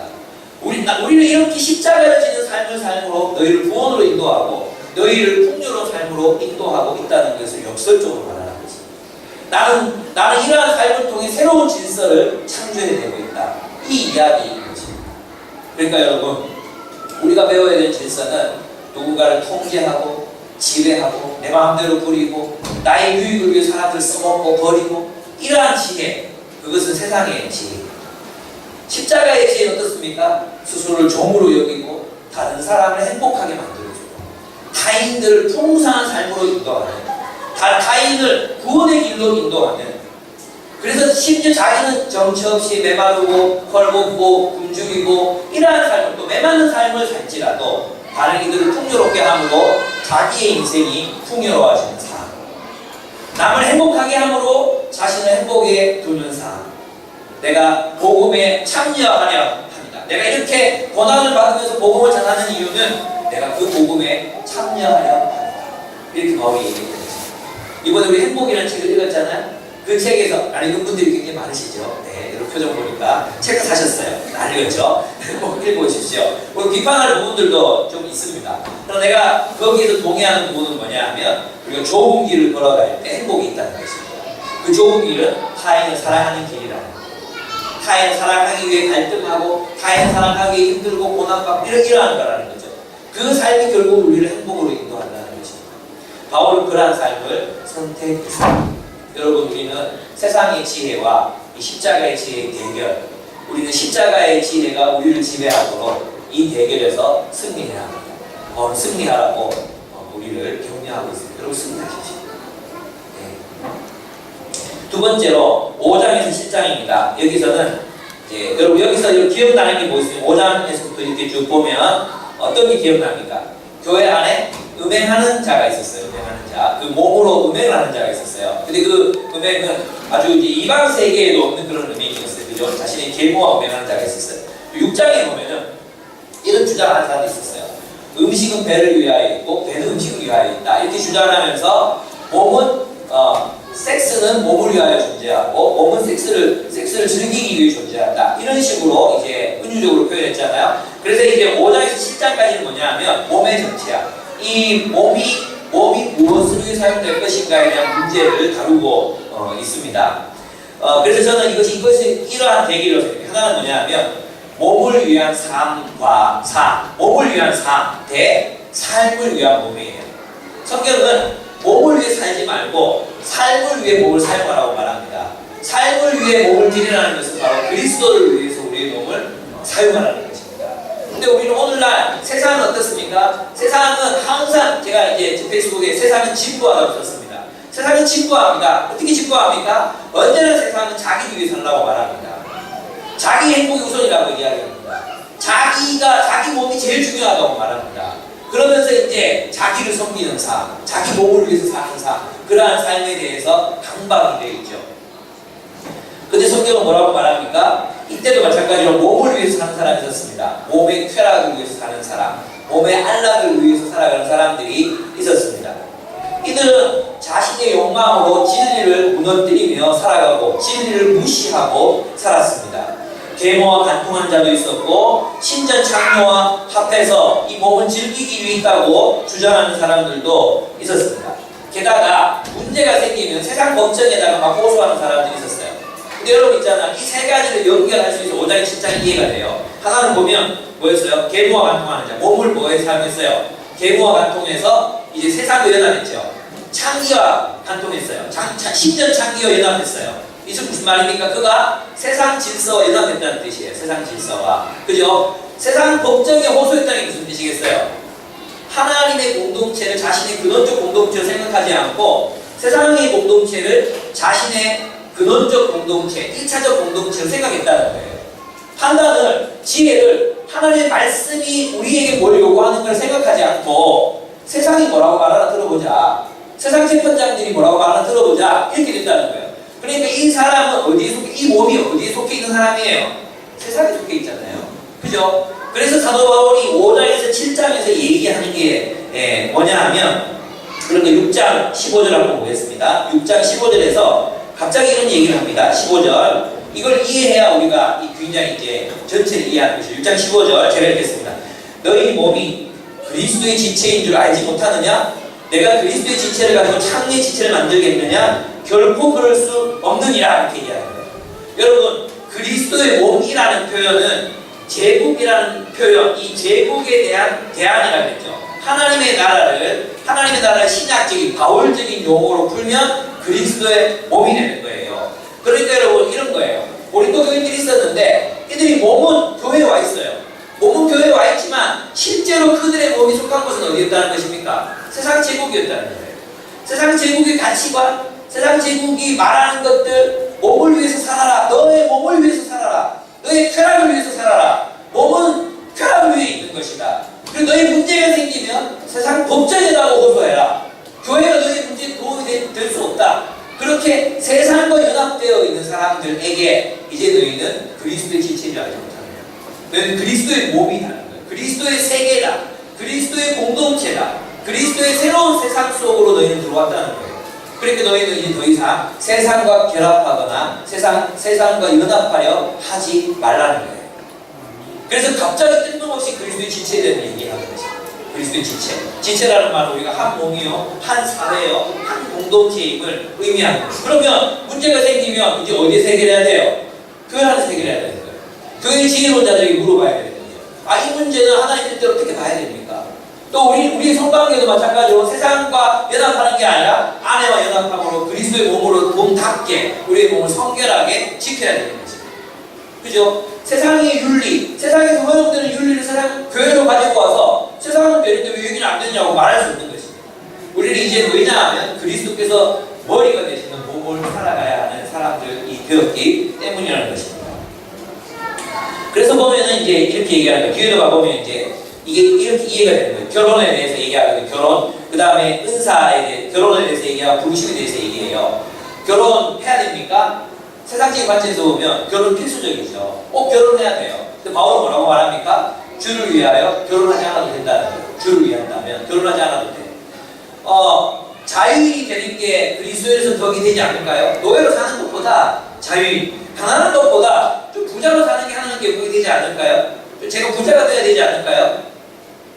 우리는 이렇게 십자가를 지는 삶으로 너희를 구원으로 인도하고 너희를 풍요로운 삶으로 인도하고 있다는 것을 역설적으로 말하는 것입니다. 나는 이러한 삶을 통해 새로운 질서를 창조해내고 있다. 이 이야기인 것입니다. 그러니까 여러분, 우리가 배워야 될 질서는 누군가를 통제하고 지배하고 내 마음대로 부리고 나의 유익을 위해 사람들 써먹고 버리고 이러한 지혜, 그것은 세상의 지혜. 십자가의 지혜는 어떻습니까? 스스로를 종으로 여기고 다른 사람을 행복하게 만들어주고 타인들을 풍성한 삶으로 인도하는, 타인을 구원의 길로 인도하는, 그래서 심지어 자기는 정처 없이 메마르고 헐벗고 굶주리고 이러한 삶을, 또 메마른 삶을 살지라도 다른 이들을 풍요롭게 함으로 자기의 인생이 풍요로워지는 삶, 남을 행복하게 함으로 자신을 행복에 두는 삶, 내가 복음에 참여하려 합니다. 내가 이렇게 고난을 받으면서 복음을 전하는 이유는 내가 그 복음에 참여하려 합니다. 이렇게 바울이 얘기했습니다. 이번에 우리 행복이라는 책을 읽었잖아요. 그 책에서 안 읽은 분들이 굉장히 많으시죠. 네, 여러분 표정 보니까 책 사셨어요. 안 읽었죠? 꼭 읽어보십시오. 오늘 비판할 부분들도 좀 있습니다. 그럼 내가 거기에서 동의하는 부분은 뭐냐 하면 우리가 좁은 길을 걸어갈 때 행복이 있다는 것입니다. 그 좁은 길은 타인을 사랑하는 길이라는 거예요. 타인을 사랑하기 위해 갈등하고 타인을 사랑하기 위해 힘들고 고난받고 이러한 거라는 거죠. 그 삶이 결국 우리를 행복으로 인도한다는 것입니다. 바울은 그러한 삶을 선택했습니다. 여러분, 우리는 세상의 지혜와 이 십자가의 지혜의 대결, 우리는 십자가의 지혜가 우리를 지배하도록 이 대결에서 승리해야 합니다. 바울은 승리하라고 우리를 격려하고 있습니다. 여러분, 승리하십시오. 두 번째로 5장에서 7장입니다. 여기서는 여러분, 여기서 기억나는 게 뭐 있어요? 5장에서부터 이렇게 쭉 보면 어떤 게 기억납니까? 교회 안에 음행하는 자가 있었어요. 음행하는 자, 그 몸으로 음행을 하는 자가 있었어요. 근데 그 음행은 아주 이제 이방 세계에도 없는 그런 음행이었어요. 그죠? 자신의 계모와 음행하는 자가 있었어요. 6장에 보면은 이런 주장하는 사람이 있었어요. 음식은 배를 위하여 있고 배는 음식을 위하여 있다. 이렇게 주장하면서 몸은 섹스는 몸을 위하여 존재하고 몸은 섹스를 즐기기 위해 존재한다. 이런 식으로 이제 은유적으로 표현했잖아요. 그래서 이제 5장에서 10장까지는 뭐냐 하면 몸의 정체야. 이 몸이 무엇을 위해 사용될 것인가에 대한 문제를 다루고 있습니다. 그래서 저는 이것이 이러한 대기로 생각해요. 하나는 뭐냐 하면 몸을 위한 삶과 몸을 위한 삶 대 삶을 위한 몸이에요. 성경은 몸을 위해 살지 말고 삶을 위해 몸을 사용하라고 말합니다. 삶을 위해 몸을 드리라는 것은 바로 그리스도를 위해서 우리의 몸을 사용하라는 것입니다. 근데 우리는 오늘날 세상은 어떻습니까? 세상은 항상, 제가 이제 페이스북에 세상은 진부하다고 썼습니다. 세상은 진부합니다. 어떻게 진부합니까? 언제나 세상은 자기를 위해 살라고 말합니다. 자기 행복이 우선이라고 이야기합니다. 자기 몸이 제일 중요하다고 말합니다. 그러면서 이제 자기를 섬기는 삶, 자기 몸을 위해서 사는 삶, 그러한 삶에 대해서 강박이 되어 있죠. 근데 성경은 뭐라고 말합니까? 이때도 마찬가지로 몸을 위해서 사는 사람이 있었습니다. 몸의 쾌락을 위해서 사는 사람, 몸의 안락을 위해서 살아가는 사람들이 있었습니다. 이들은 자신의 욕망으로 진리를 무너뜨리며 살아가고 진리를 무시하고 살았습니다. 계모와 간통한 자도 있었고 신전창녀와 합해서 이 몸을 즐기기 위해 있다고 주장하는 사람들도 있었습니다. 게다가 문제가 생기면 세상 법정에다가 막 호소하는 사람들이 있었어요. 근데 근데 여러분 있잖아. 이 세 가지를 연결할 수 있어 5장의 7장이 이해가 돼요. 하나는 보면 뭐였어요? 계무와 관통하는 자. 몸을 뭐에 사용했어요? 계무와 관통해서 이제 세상과 연합했죠. 창기와 관통했어요. 신전 창기와 연합했어요. 이게 무슨 말입니까? 그가 세상 질서와 연합했다는 뜻이에요. 세상 질서와. 그죠? 세상 법정에 호소했다는 게 무슨 뜻이겠어요? 하나님의 공동체를 자신의 근원적 공동체로 생각하지 않고 세상의 공동체를 자신의 근원적 공동체, 1차적 공동체로 생각했다는 거예요. 판단을, 지혜를 하나님의 말씀이 우리에게 뭘 요구하는 걸 생각하지 않고 세상이 뭐라고 말하나 들어보자. 세상 재판장들이 뭐라고 말하나 들어보자. 이렇게 된다는 거예요. 그러니까 이 사람은 어디에 속해, 이 몸이 어디에 속해 있는 사람이에요? 세상에 속해 있잖아요. 그죠? 그래서 사도 바울이 5장에서 7장에서 얘기하는 게 뭐냐 하면, 그런데 6장 15절 한번 보겠습니다. 6장 15절에서 갑자기 이런 얘기를 합니다. 15절. 이걸 이해해야 우리가 이 굉장히 이제 전체를 이해하는 것이죠. 6장 15절 제가 읽겠습니다. 너희 몸이 그리스도의 지체인 줄 알지 못하느냐? 내가 그리스도의 지체를 가지고 창의 지체를 만들겠느냐? 결코 그럴 수 없느니라. 이렇게 얘기하는 거예요. 여러분, 그리스도의 몸이라는 표현은 제국이라는 표현, 이 제국에 대한 대안이라고 했죠. 하나님의 나라를 신약적인 바울적인 용어로 풀면 그리스도의 몸이 되는 거예요. 그러니까 여러분 이런 거예요. 고린도 교인들이 있었는데 이들이 몸은 교회에 와 있어요. 몸은 교회에 와 있지만 실제로 그들의 몸이 속한 것은 어디였다는 것입니까? 세상 제국이었다는 거예요. 세상 제국의 가치관, 세상 제국이 말하는 것들, 몸을 위해서 살아라. 너의 몸을 위해서 살아라. 너의 쾌락을 위해서 살아라. 몸은 쾌락 위에 있는 것이다. 그리고 너의 문제가 생기면 세상 법정에다가 호소해라. 교회가 너의 문제에 도움이 될 수 없다. 그렇게 세상과 연합되어 있는 사람들에게 이제 너희는 그리스도의 지체인 줄 알지 못하는 거야. 너희는 그리스도의 몸이라는 거야. 그리스도의 세계다. 그리스도의 공동체다. 그리스도의 새로운 세상 속으로 너희는 들어왔다는 거예요. 그러니까 너희는 이제 더 이상 세상과 결합하거나 세상과 연합하려 하지 말라는 거예요. 그래서 갑자기 뜬금없이 그리스도의 지체에 대한 얘기하는 것이에요. 그리스도의 지체. 지체라는 말은 우리가 한 몸이요, 한 사회요, 한 공동체임을 의미하는 거예요. 그러면 문제가 생기면 이제 어디에 해결해야 돼요? 교회 안에서 해결해야 되는 거예요. 교회 지혜론자들에게 물어봐야 되는 거죠. 이 문제는 하나님 뜻대로 어떻게 봐야 됩니까? 또 우리 성관계도 마찬가지로 세상과 연합하는 게 아니라 아내와 연합함으로 그리스도의 몸으로 몸답게 우리의 몸을 성결하게 지켜야 되는 거죠. 그죠? 세상의 윤리, 세상에서 허용되는 윤리를 세상 교회로 가지고 와서 세상은 되는데 왜 여기는 안 되냐고 말할 수 없는 것입니다. 우리는 이제 왜냐하면 그리스도께서 머리가 되시는 몸을 살아가야 하는 사람들이 되었기 때문이라는 것입니다. 그래서 보면은 이제 이렇게 얘기하는 거예요. 뒤에도 가보면 이제 이게 이렇게 이해가 되는 거예요. 결혼에 대해서 얘기하거든요. 결혼, 그 다음에 은사에 대해, 결혼에 대해서 얘기하고 부르심에 대해서 얘기해요. 결혼해야 됩니까? 세상적인 관점에서 보면 결혼 필수적이죠. 꼭 결혼해야 돼요. 근데 바울은 뭐라고 말합니까? 주를 위하여 결혼하지 않아도 된다는 거예요. 주를 위한다면 결혼하지 않아도 돼. 자유인이 되는 게 그리스도에서 덕이 되지 않을까요? 노예로 사는 것보다 자유인, 가난한 것보다 좀 부자로 사는 게 하나님 게 덕이 되지 않을까요? 제가 부자가 돼야 되지 않을까요?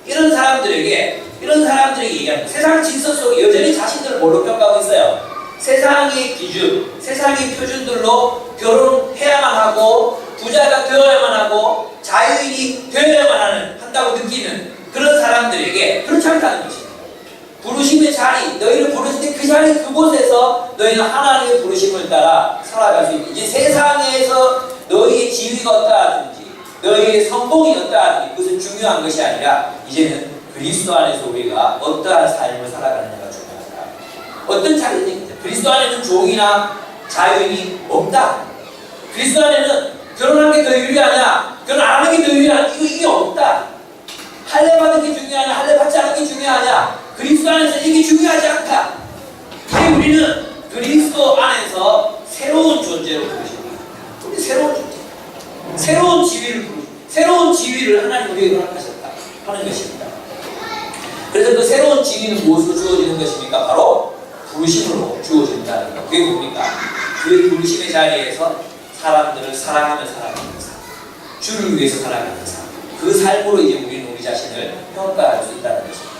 이런 사람들에게 얘기하는 거예요. 세상 질서 속에 여전히 자신들을 뭘로 평가하고 있어요? 세상의 기준, 세상의 표준들로 결혼해야만 하고 부자가 되어야만 하고 자유인이 되어야만 한다고 느끼는 그런 사람들에게 그렇지 않다는 것입니다. 부르심의 자리, 너희를 부르실 때 그 자리 그곳에서 너희는 하나님의 부르심을 따라 살아갈 수 있는, 이제 세상에서 너희의 지위가 어떠하든지 너희의 성공이 어떠하든지 그것은 중요한 것이 아니라 이제는 그리스도 안에서 우리가 어떠한 삶을 살아가느냐가 중요하다. 어떤 자리든지 그리스도 안에는 종이나 자유인이 없다. 그리스도 안에는 결혼하는 게 더 유리하냐, 결혼 안 하는 게 더 유리하냐, 이게 없다. 할례 받는 게 중요하냐, 할례 받지 않는 게 중요하냐, 그리스도 안에서 이게 중요하지 않다. 이제 우리는 그리스도 안에서 새로운 존재로 부르십니다. 우리 새로운 존재, 새로운 지위를 부르십니다. 새로운 지위를 하나님 우리에게 허락하셨다 하는 것입니다. 그래서 그 새로운 지위는 무엇으로 주어지는 것입니까? 바로 부르심으로 주어진다는 것. 그게 뭡니까? 그 부르심의 자리에서 사람들을 사랑하며 살아가는 삶, 주를 위해서 살아가는 삶, 그 삶으로 이제 우리는 우리 자신을 평가할 수 있다는 것입니다.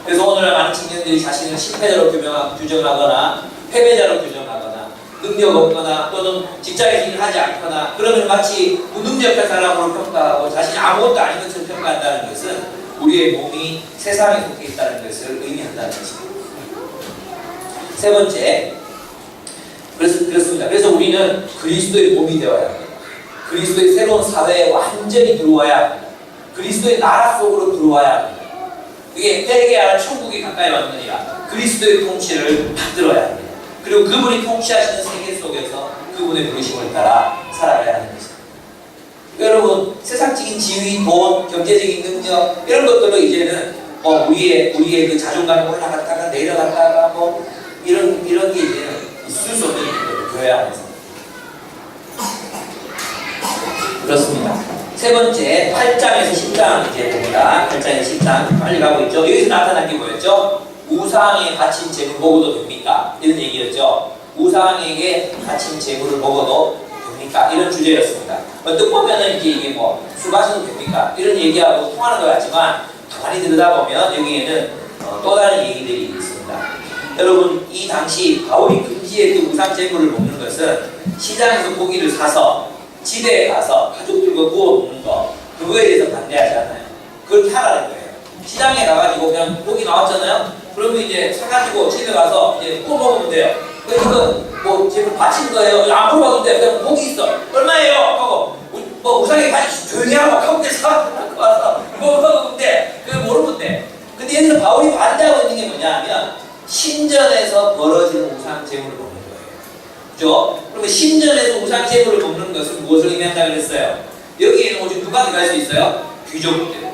그래서 오늘날 많은 청년들이 자신을 실패자로 규정하거나 패배자로 규정하거나 능력 없거나 또는 직장에서 일을 하지 않거나 그러면 마치 무능력한 사람으로 평가하고 자신이 아무것도 아닌 것처럼 평가한다는 것은 우리의 몸이 세상에 속해 있다는 것을 의미한다는 것입니다. 세 번째, 그렇습니다. 그래서 우리는 그리스도의 몸이 되어야 합니다. 그리스도의 새로운 사회에 완전히 들어와야 합니다. 그리스도의 나라 속으로 들어와야 합니다. 그게 회개하는 천국이 가까이 왔느니라 그리스도의 통치를 받들어야 합니다. 그리고 그분이 통치하시는 세계 속에서 그분의 부르심을 따라 살아가야 하는 것입니다. 여러분, 세상적인 지위, 돈, 경제적인 능력 이런 것들로 이제는 우리의 그 자존감이 올라갔다가 내려갔다가 이런 게 이제는 있을 수 없는 일이거든요. 교회 안에서. 그렇습니다. 세 번째, 8장에서 10장 이제 봅니다. 8장에서 10장 빨리 가고 있죠. 여기서 나타난 게 뭐였죠? 우상에 바친 재물 먹어도 됩니까? 이런 얘기였죠. 우상에게 바친 재물을 먹어도 됩니까? 이런 주제였습니다. 어떻게 보면은 이게 술 마셔도 됩니까? 이런 얘기하고 통하는 것 같지만 가만히 들여다보면 여기에는 또 다른 얘기들이 있습니다. 여러분, 이 당시 바울이 금지했던 우상 재물을 먹는 것은 시장에서 고기를 사서 집에 가서 가족들과 구워 먹는 거, 그거에 대해서 반대하지 않아요. 그걸 하라는 거예요. 시장에 가가지고 그냥 고기 나왔잖아요. 그러면 이제 사가지고 집에 가서 이제 구워 먹으면 돼요. 그래서 재물 바친 거예요. 안 물어봐도 돼요. 그냥 고기 있어. 얼마예요? 하고 우상에 같이 조용히 하고 가운데 사갖고 와서 먹으면 돼. 그걸 모르면 돼. 근데 얘들은 바울이 반대하고 있는 게 뭐냐면 신전에서 벌어지는 우상 재물을 먹는 거예요. 그죠? 그러면 신전에서 우상 재물을 먹는 것은 무엇을 의미한다고 했어요? 여기에는 오직 누가 들어갈 수 있어요? 귀족들,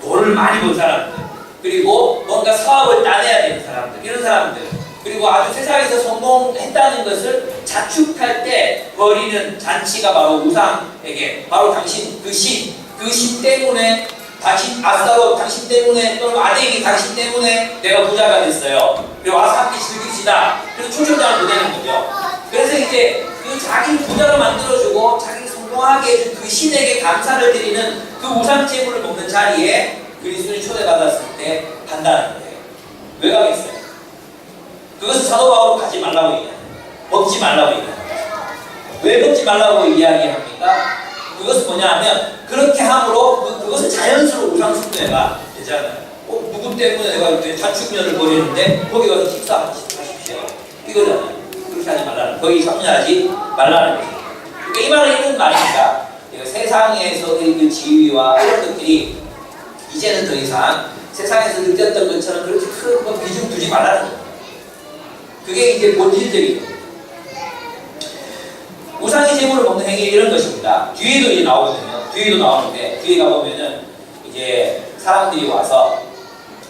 돈을 많이 번 사람들, 그리고 뭔가 사업을 따내야 되는 사람들, 이런 사람들, 그리고 아주 세상에서 성공했다는 것을 자축할 때 벌이는 잔치가 바로 우상에게, 바로 당신 그 신 때문에 당신 아스타로 당신 때문에 또는 아데에게 당신 때문에 내가 부자가 됐어요. 그리고 와서 함께 즐깁시다. 그래서 초청장을 보내는 거죠. 그래서 이제 그 자기를 부자로 만들어주고 자기를 성공하게 해준 그 신에게 감사를 드리는 그 우상 제물을 먹는 자리에 그리스도인이 초대받았을 때 한다는 거예요. 왜 가겠어요? 그것을 사도 바울은 가지 말라고 얘기합니다. 먹지 말라고 얘기합니다. 왜 먹지 말라고 이야기합니까? 그것은 뭐냐 하면 그렇게 함으로 그것은 자연스러운 우상 숭배가 되잖아요. 누구 때문에 내가 이렇게 자축년을 벌이는데 거기 가서 식사하십시오. 이거잖아요. 그렇게 하지 말라는, 거기 참여하지 말라는 거죠. 그러니까 이 말은 이런 말입니다. 세상에서의 그 지위와 이런 것들이 이제는 더 이상 세상에서 느꼈던 것처럼 그렇게 큰 비중 두지 말라는 겁니다. 그게 이제 본질적인 겁니다. 우상의 제물을 먹는 행위 이런 것입니다. 뒤에도 이제 나오거든요. 뒤에도 나오는데 뒤에 가보면은 이제 사람들이 와서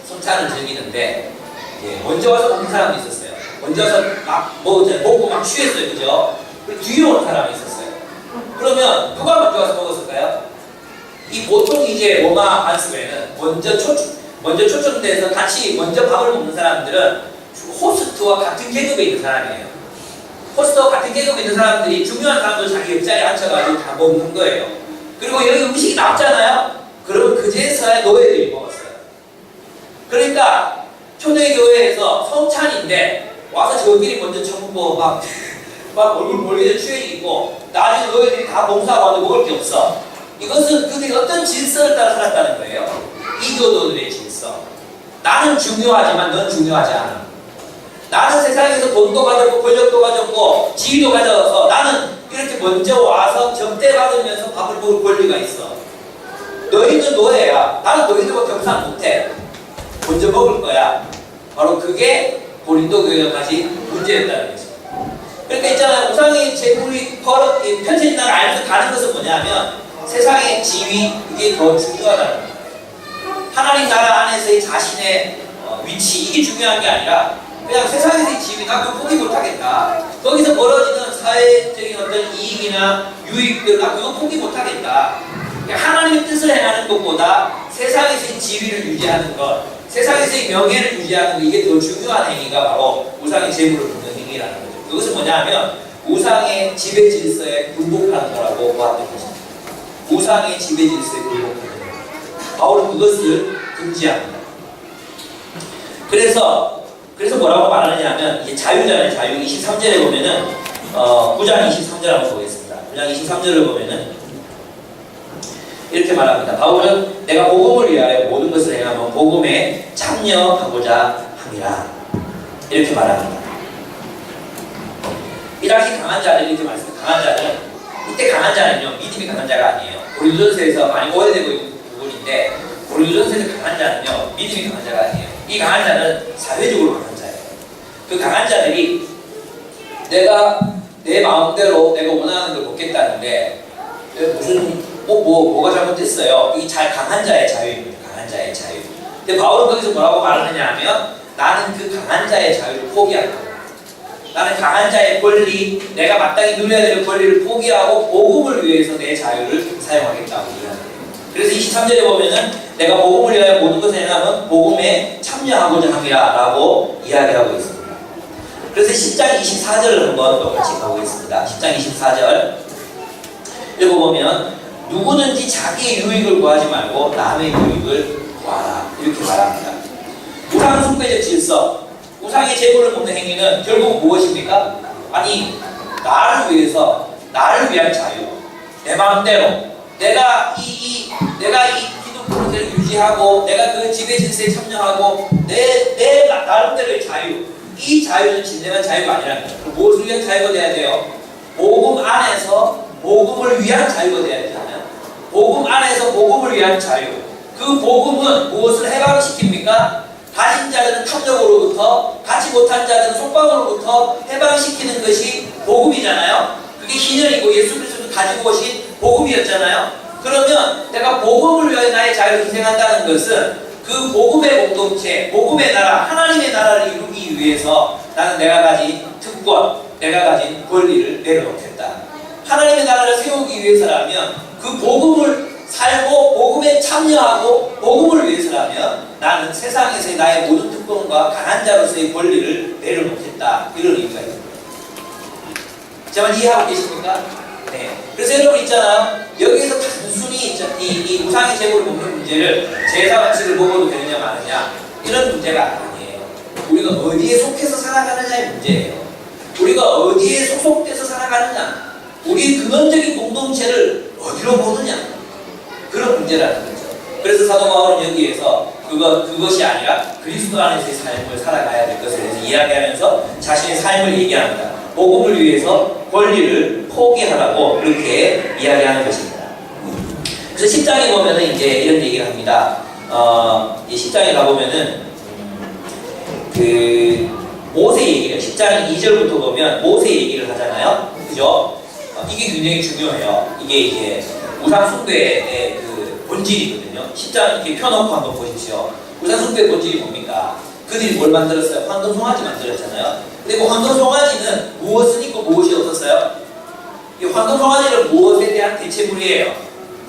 성찬을 즐기는데 이제 먼저 와서 먹는 사람도 있었어요. 먼저 와서 막 먹고 막 취했어요. 그죠? 그리고 뒤에 오는 사람이 있었어요. 그러면 누가 먼저 와서 먹었을까요? 이 보통 이제 로마 안식에는 먼저 초청돼서 같이 먼저 밥을 먹는 사람들은 호스트와 같은 계급에 있는 사람이에요. 호스트와 같은 계급에 있는 사람들이 중요한 사람들 자기 옆자리에 앉혀가지고 다 먹는 거예요. 그리고 여기 음식이 남잖아요. 그러면 그제서야 노예들이 먹었어요. 그러니까 초대교회에서 성찬인데 와서 저끼리 먼저 처먹고 막 얼굴 볼게 취해있고 나중에 노예들이 다 봉사하고 와도 먹을 게 없어. 이것은 그들이 어떤 질서를 따라 살았다는 거예요. 이교도들의 질서. 나는 중요하지만 넌 중요하지 않아. 나는 세상에서 돈도 가졌고 권력도 가졌고 지위도 가져서 나는 이렇게 먼저 와서 접대받으면서 밥을 먹을 권리가 있어. 너희는 노예야. 나는 너희들과 경상 못해. 먼저 먹을 거야. 바로 그게 고린도 교회까지 문제였다는 거죠. 그러니까 있잖아요. 우상의 제물이 편해진 나를 알면서 가는 것은 뭐냐면 세상의 지위, 이게 더 중요하다는 거예요. 하나님 나라 안에서의 자신의 위치, 이게 중요한 게 아니라 그냥 세상에서의 지위, 나 그거 포기 못하겠다. 거기서 벌어지는 사회적인 어떤 이익이나 유익들, 나 그거 포기 못하겠다. 하나님의 뜻을 행하는 것보다 세상에서의 지위를 유지하는 것, 세상에서의 명예를 유지하는 것, 이게 더 중요한 행위가 바로 우상의 재물을 먹는 행위라는 거죠. 그것은 뭐냐면 우상의 지배 질서에 굴복하는 거라고 보았던 것입니다. 우상의 지배 질서에 굴복하는 것. 바울은 그것을 금지합니다. 그래서 뭐라고 말하느냐 하면 이게 자유잖아요. 자유. 23절에 보면은 9장 23절 한번 보겠습니다. 9장 23절을 보면은 이렇게 말합니다. 바울은 내가 복음을 위하여 모든 것을 행하면 복음에 참여하고자 함이라. 이렇게 말합니다. 이렇게 강한 자들, 이렇게 말씀드립니다. 강한 자들은, 이때 강한 자는요, 믿음이 강한 자가 아니에요. 고린도전서에서 많이 오해되고 있는 부분인데, 고린도전서에서 강한 자는요, 믿음이 강한 자가 아니에요. 이 강한 자는 사회적으로 강한 자예요. 그 강한 자들이 내가 내 마음대로 내가 원하는 걸 먹겠다는데, 무슨, 뭐가 잘못됐어요? 이게 강한 자의 자유입니다. 강한 자의 자유. 근데 바울은 거기서 뭐라고 말하느냐 하면, 나는 그 강한 자의 자유를 포기한다. 나는 강한 자의 권리, 내가 마땅히 누려야 될 권리를 포기하고 복음을 위해서 내 자유를 사용하겠다고 이야기해요. 그래서 23절에 보면은 내가 복음을 위하여 모든 것을 행하면 복음에 참여하고자 함이라 라고 이야기하고 있습니다. 그래서 10장 24절을 한번 또 같이 가보겠습니다. 10장 24절 읽어보면 누구든지 자기의 유익을 구하지 말고 남의 유익을 구하라 이렇게 말합니다. 우상 숭배적 질서, 우상의 제물을 먹는 행위는 결국 무엇입니까? 아니, 나를 위해서, 나를 위한 자유, 내 마음대로, 내가 이 기독 프로세를 유지하고, 내가 그 지배 질서에 참여하고, 내 나름대로의 자유, 이 자유는 진정한 자유가 아니라는 거예요. 그럼 무엇을 위한 자유가 돼야 돼요? 복음 안에서 복음을 위한 자유가 돼야 되잖아요. 복음 안에서 복음을 위한 자유. 그 복음은 무엇을 해방시킵니까? 가진 자들은 탐욕으로부터, 가지 못한 자들은 속방으로부터 해방시키는 것이 복음이잖아요. 그게 희년이고 예수 그리스도도 가지고 오신 복음이었잖아요. 그러면 내가 복음을 위하여 나의 자유를 희생한다는 것은 그 복음의 공동체, 복음의 나라, 하나님의 나라를 이루기 위해서 나는 내가 가진 특권, 내가 가진 권리를 내려놓겠다. 하나님의 나라를 세우기 위해서라면 그 복음을 살고 복음에 참여하고 복음을 위해서라면 나는 세상에서의 나의 모든 특권과 강한 자로서의 권리를 내려놓겠다. 이런 의미가 있습니다. 제 말 이해하고 계십니까? 네. 그래서 여러분 있잖아요. 여기서 단순히 이 우상의 제물을 먹는 문제를 제사 원칙을 먹어도 되느냐 마느냐 이런 문제가 아니에요. 우리가 어디에 속해서 살아가느냐의 문제예요. 우리가 어디에 소속돼서 살아가느냐, 우리의 근원적인 공동체를 어디로 보느냐, 그런 문제라는 거죠. 그래서 사도 바울은 여기에서 그것이 아니라 그리스도 안에서의 삶을 살아가야 될 것에 대해서 이야기하면서 자신의 삶을 얘기합니다. 복음을 위해서 권리를 포기하라고 그렇게 이야기하는 것입니다. 그래서 10장에 보면은 이제 이런 얘기를 합니다. 이 10장에 가보면은 그 모세 얘기를 10장 2절부터 보면 모세 얘기를 하잖아요. 그죠? 이게 굉장히 중요해요. 이게 이제 우상 숭배의 그 본질이거든요. 10장 이렇게 펴놓고 한번 보십시오. 우상 숭배의 본질이 뭡니까? 그들이 뭘 만들었어요? 황금 송아지 만들었잖아요. 그리고 황금 송아지는 무엇을 있고 무엇이 없었어요? 이 황금 송아지는 무엇에 대한 대체물이에요?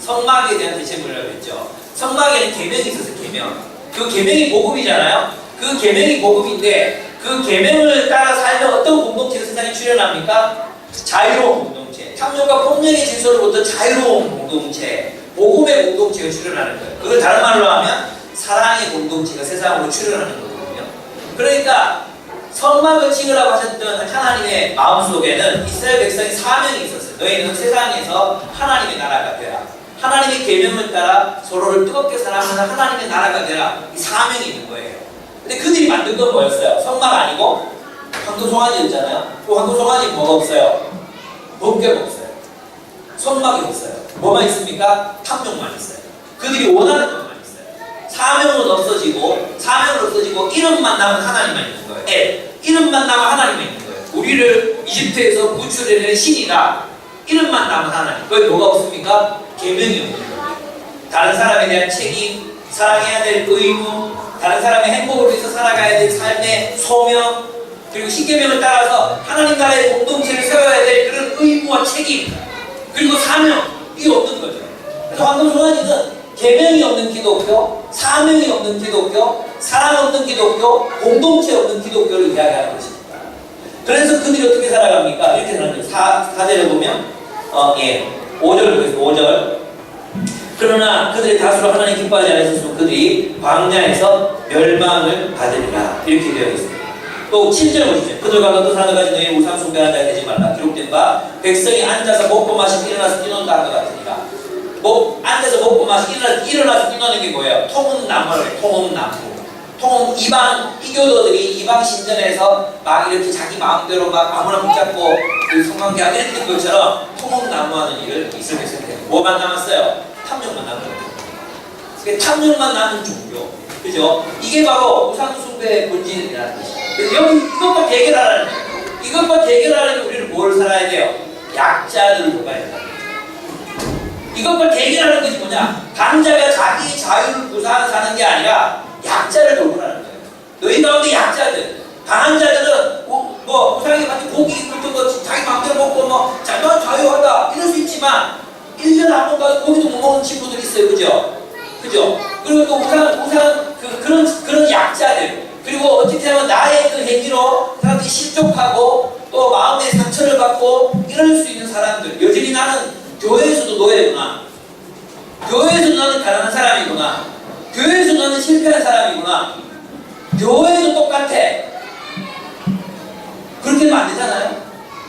성막에 대한 대체물이라고 했죠. 성막에는 계명이 있었어요. 계명. 그 계명이 복음이잖아요. 그 계명이 복음인데 그 계명을 따라 살면 어떤 공동체가 세상에 출현합니까? 자유로운 공동체, 탐욕과 폭력의 질서로부터 자유로운 공동체, 복음의 공동체가 출현하는 거예요. 그걸 다른 말로 하면 사랑의 공동체가 세상으로 출현하는 거거든요. 그러니까 성막을 찍으라고 하셨던 하나님의 마음속에는 이스라엘 백성의 사명이 있었어요. 너희는 세상에서 하나님의 나라가 되라. 하나님의 계명을 따라 서로를 뜨겁게 사랑하는 하나님의 나라가 되라. 이 사명이 있는 거예요. 근데 그들이 만든 건 뭐였어요? 성막 아니고 황금 송아지였잖아요. 그 황금 송아지 뭐가 없어요? 법궤가 없어요. 성막이 없어요. 뭐만 있습니까? 탐욕만 있어요. 그들이 원하는 것만 있어요. 사명은 없어지고 이름만 남은 하나님만 있는 거예요. 이름만 남은 하나님만 있는 거예요. 우리를 이집트에서 구출해낸 신이다. 이름만 남은 하나님. 거기 뭐가 없습니까? 계명이 없는 거예요. 다른 사람에 대한 책임, 사랑해야 될 의무, 다른 사람의 행복을 위해서 살아가야 될 삶의 소명, 그리고 십계명을 따라서 하나님 나라의 공동체를 세워야 될 그런 의무와 책임, 그리고 사명, 이게 없는 거죠. 그래서 황금 송아지는 계명이 없는 기독교, 사명이 없는 기독교, 사랑 없는 기독교, 공동체 없는 기독교를 이야기하는 것입니다. 그래서 그들이 어떻게 살아갑니까? 이렇게 살아가는 거예요. 4절에 보면 5절을 보겠습니다. 5절. 그러나 그들의 다수로 하나님 기뻐하지 않으셨으면 그들이 광야에서 멸망을 받으리라. 이렇게 되어 있습니다. 또 7절 보시죠. 그들과 어떤 사람들 가지 너희 우상 숭배하는 자가 되지 말라. 기록된 바 백성이 앉아서 먹고 마시고 일어나서 뛰논다 한 것 같으니까. 앉아서 먹고 마시고 일어나서 뛰노는 게 뭐예요? 통음나무를 통음나무. 이방 이교도들이 이방 신전에서 막 이렇게 자기 마음대로 막 아무나 붙잡고 성관계 하는 것처럼 통음나무하는 일을 이스라엘 백성들이 뭐만 남았어요? 탐욕만 남은 거예요. 탐욕만 남은 종교. 그죠? 이게 바로 우상숭배의 본질이라는 것이죠. 그래서 여기 이것과 대결하라는 거예요. 이것과 대결하려면 우리는 뭘 살아야 돼요? 약자들을 돕아야 된다. 이것과 대결하는 것이 뭐냐? 강자가 자기 자유를 구사하는 사는 게 아니라 약자를 돌보라는 거예요. 너희 가운데 약자들, 강한 자들은 우상에 같은 고기 굴던 거 자기 마음대로 먹고 난 자유하다 이럴 수 있지만 1년에 한 번 가서 고기도 못 먹는 친구들 있어요. 그죠? 그리고 또 그런 약자들, 그리고 어떻게 하면 나의 그 행위로 사람들이 실족하고 또 마음의 상처를 받고 이럴 수 있는 사람들. 여전히 나는 교회에서도 노예구나. 교회에서도 나는 가난한 사람이구나. 교회에서 나는 실패한 사람이구나. 교회도 똑같아. 그렇게 하면 안 되잖아요.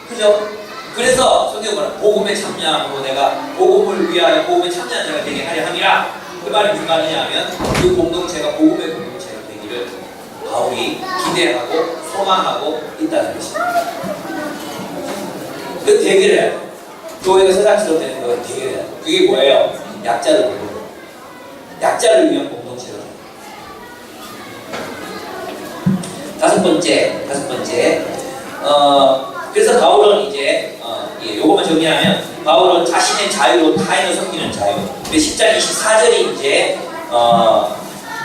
그죠? 그래서 성경 뭐라 복음에 참여하고 내가 복음을 위하여 복음에 참여한 자가 되게 하려 함이라. 그 말이 무슨 말이냐면 그 공동체가 복음의 공동체가 되기를 바울이 기대하고 소망하고 있다는 것입니다. 그 대결해야 돼. 교회가 세상처럼 되는 거 대결해야 돼. 그게 뭐예요? 약자를 보고 약자를 위한 공동체로. 다섯 번째. 그래서 바울은 이제 요것만 정리하면 바울은 자신의 자유로 타인을 섬기는 자유. 10장 24절이 이제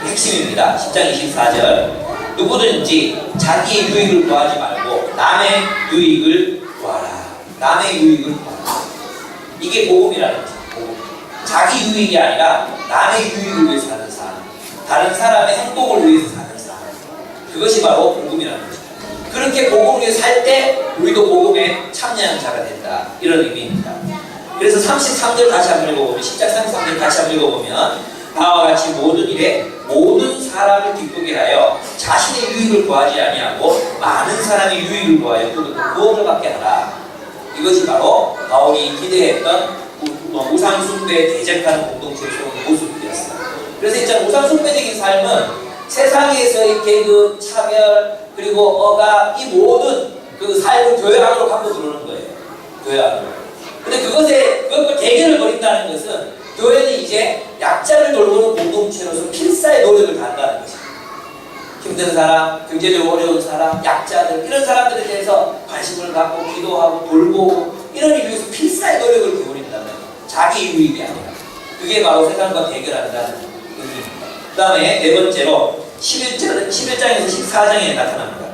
핵심입니다. 10장 24절. 누구든지 자기의 유익을 구하지 말고 남의 유익을 구하라. 남의 유익을 구하라. 이게 복음이라는 거죠. 복음. 자기 유익이 아니라 남의 유익을 위해서 사는 사람, 다른 사람의 행복을 위해서 사는 사람, 그것이 바로 복음이라는 거죠. 그렇게 복음을 위해 살 때 우리도 복음에 참여하는 자가 된다, 이런 의미입니다. 그래서 33절 다시 한번 읽어보면, 10장 33절 다시 한번 읽어보면 다와 같이 모든 일에 모든 사람을 기쁘게 하여 자신의 유익을 구하지 아니하고 많은 사람의 유익을 구하여 또 구원을 받게 하라. 이것이 바로 바울이 기대했던 우상숭배에 대적하는 공동체의 모습이었어요. 그래서 이제 우상숭배적인 삶은 세상에서의 계급, 차별, 그리고 이 모든 그 삶을 교회 안으로 갖고 들어오는 거예요. 교회 안으로. 근데 그것과 대결을 벌인다는 것은 교회는 이제 약자를 돌보는 공동체로서 필사의 노력을 다한다는 것입니다. 힘든 사람, 경제적으로 어려운 사람, 약자들, 이런 사람들에 대해서 관심을 갖고 기도하고 돌보고 이런 일을 위해서 필사의 노력을 기울인다면 자기 유익이 아니라 그게 바로 세상과 대결한다는 의미입니다. 그 다음에 네 번째로 11장에서 14장에 나타납니다.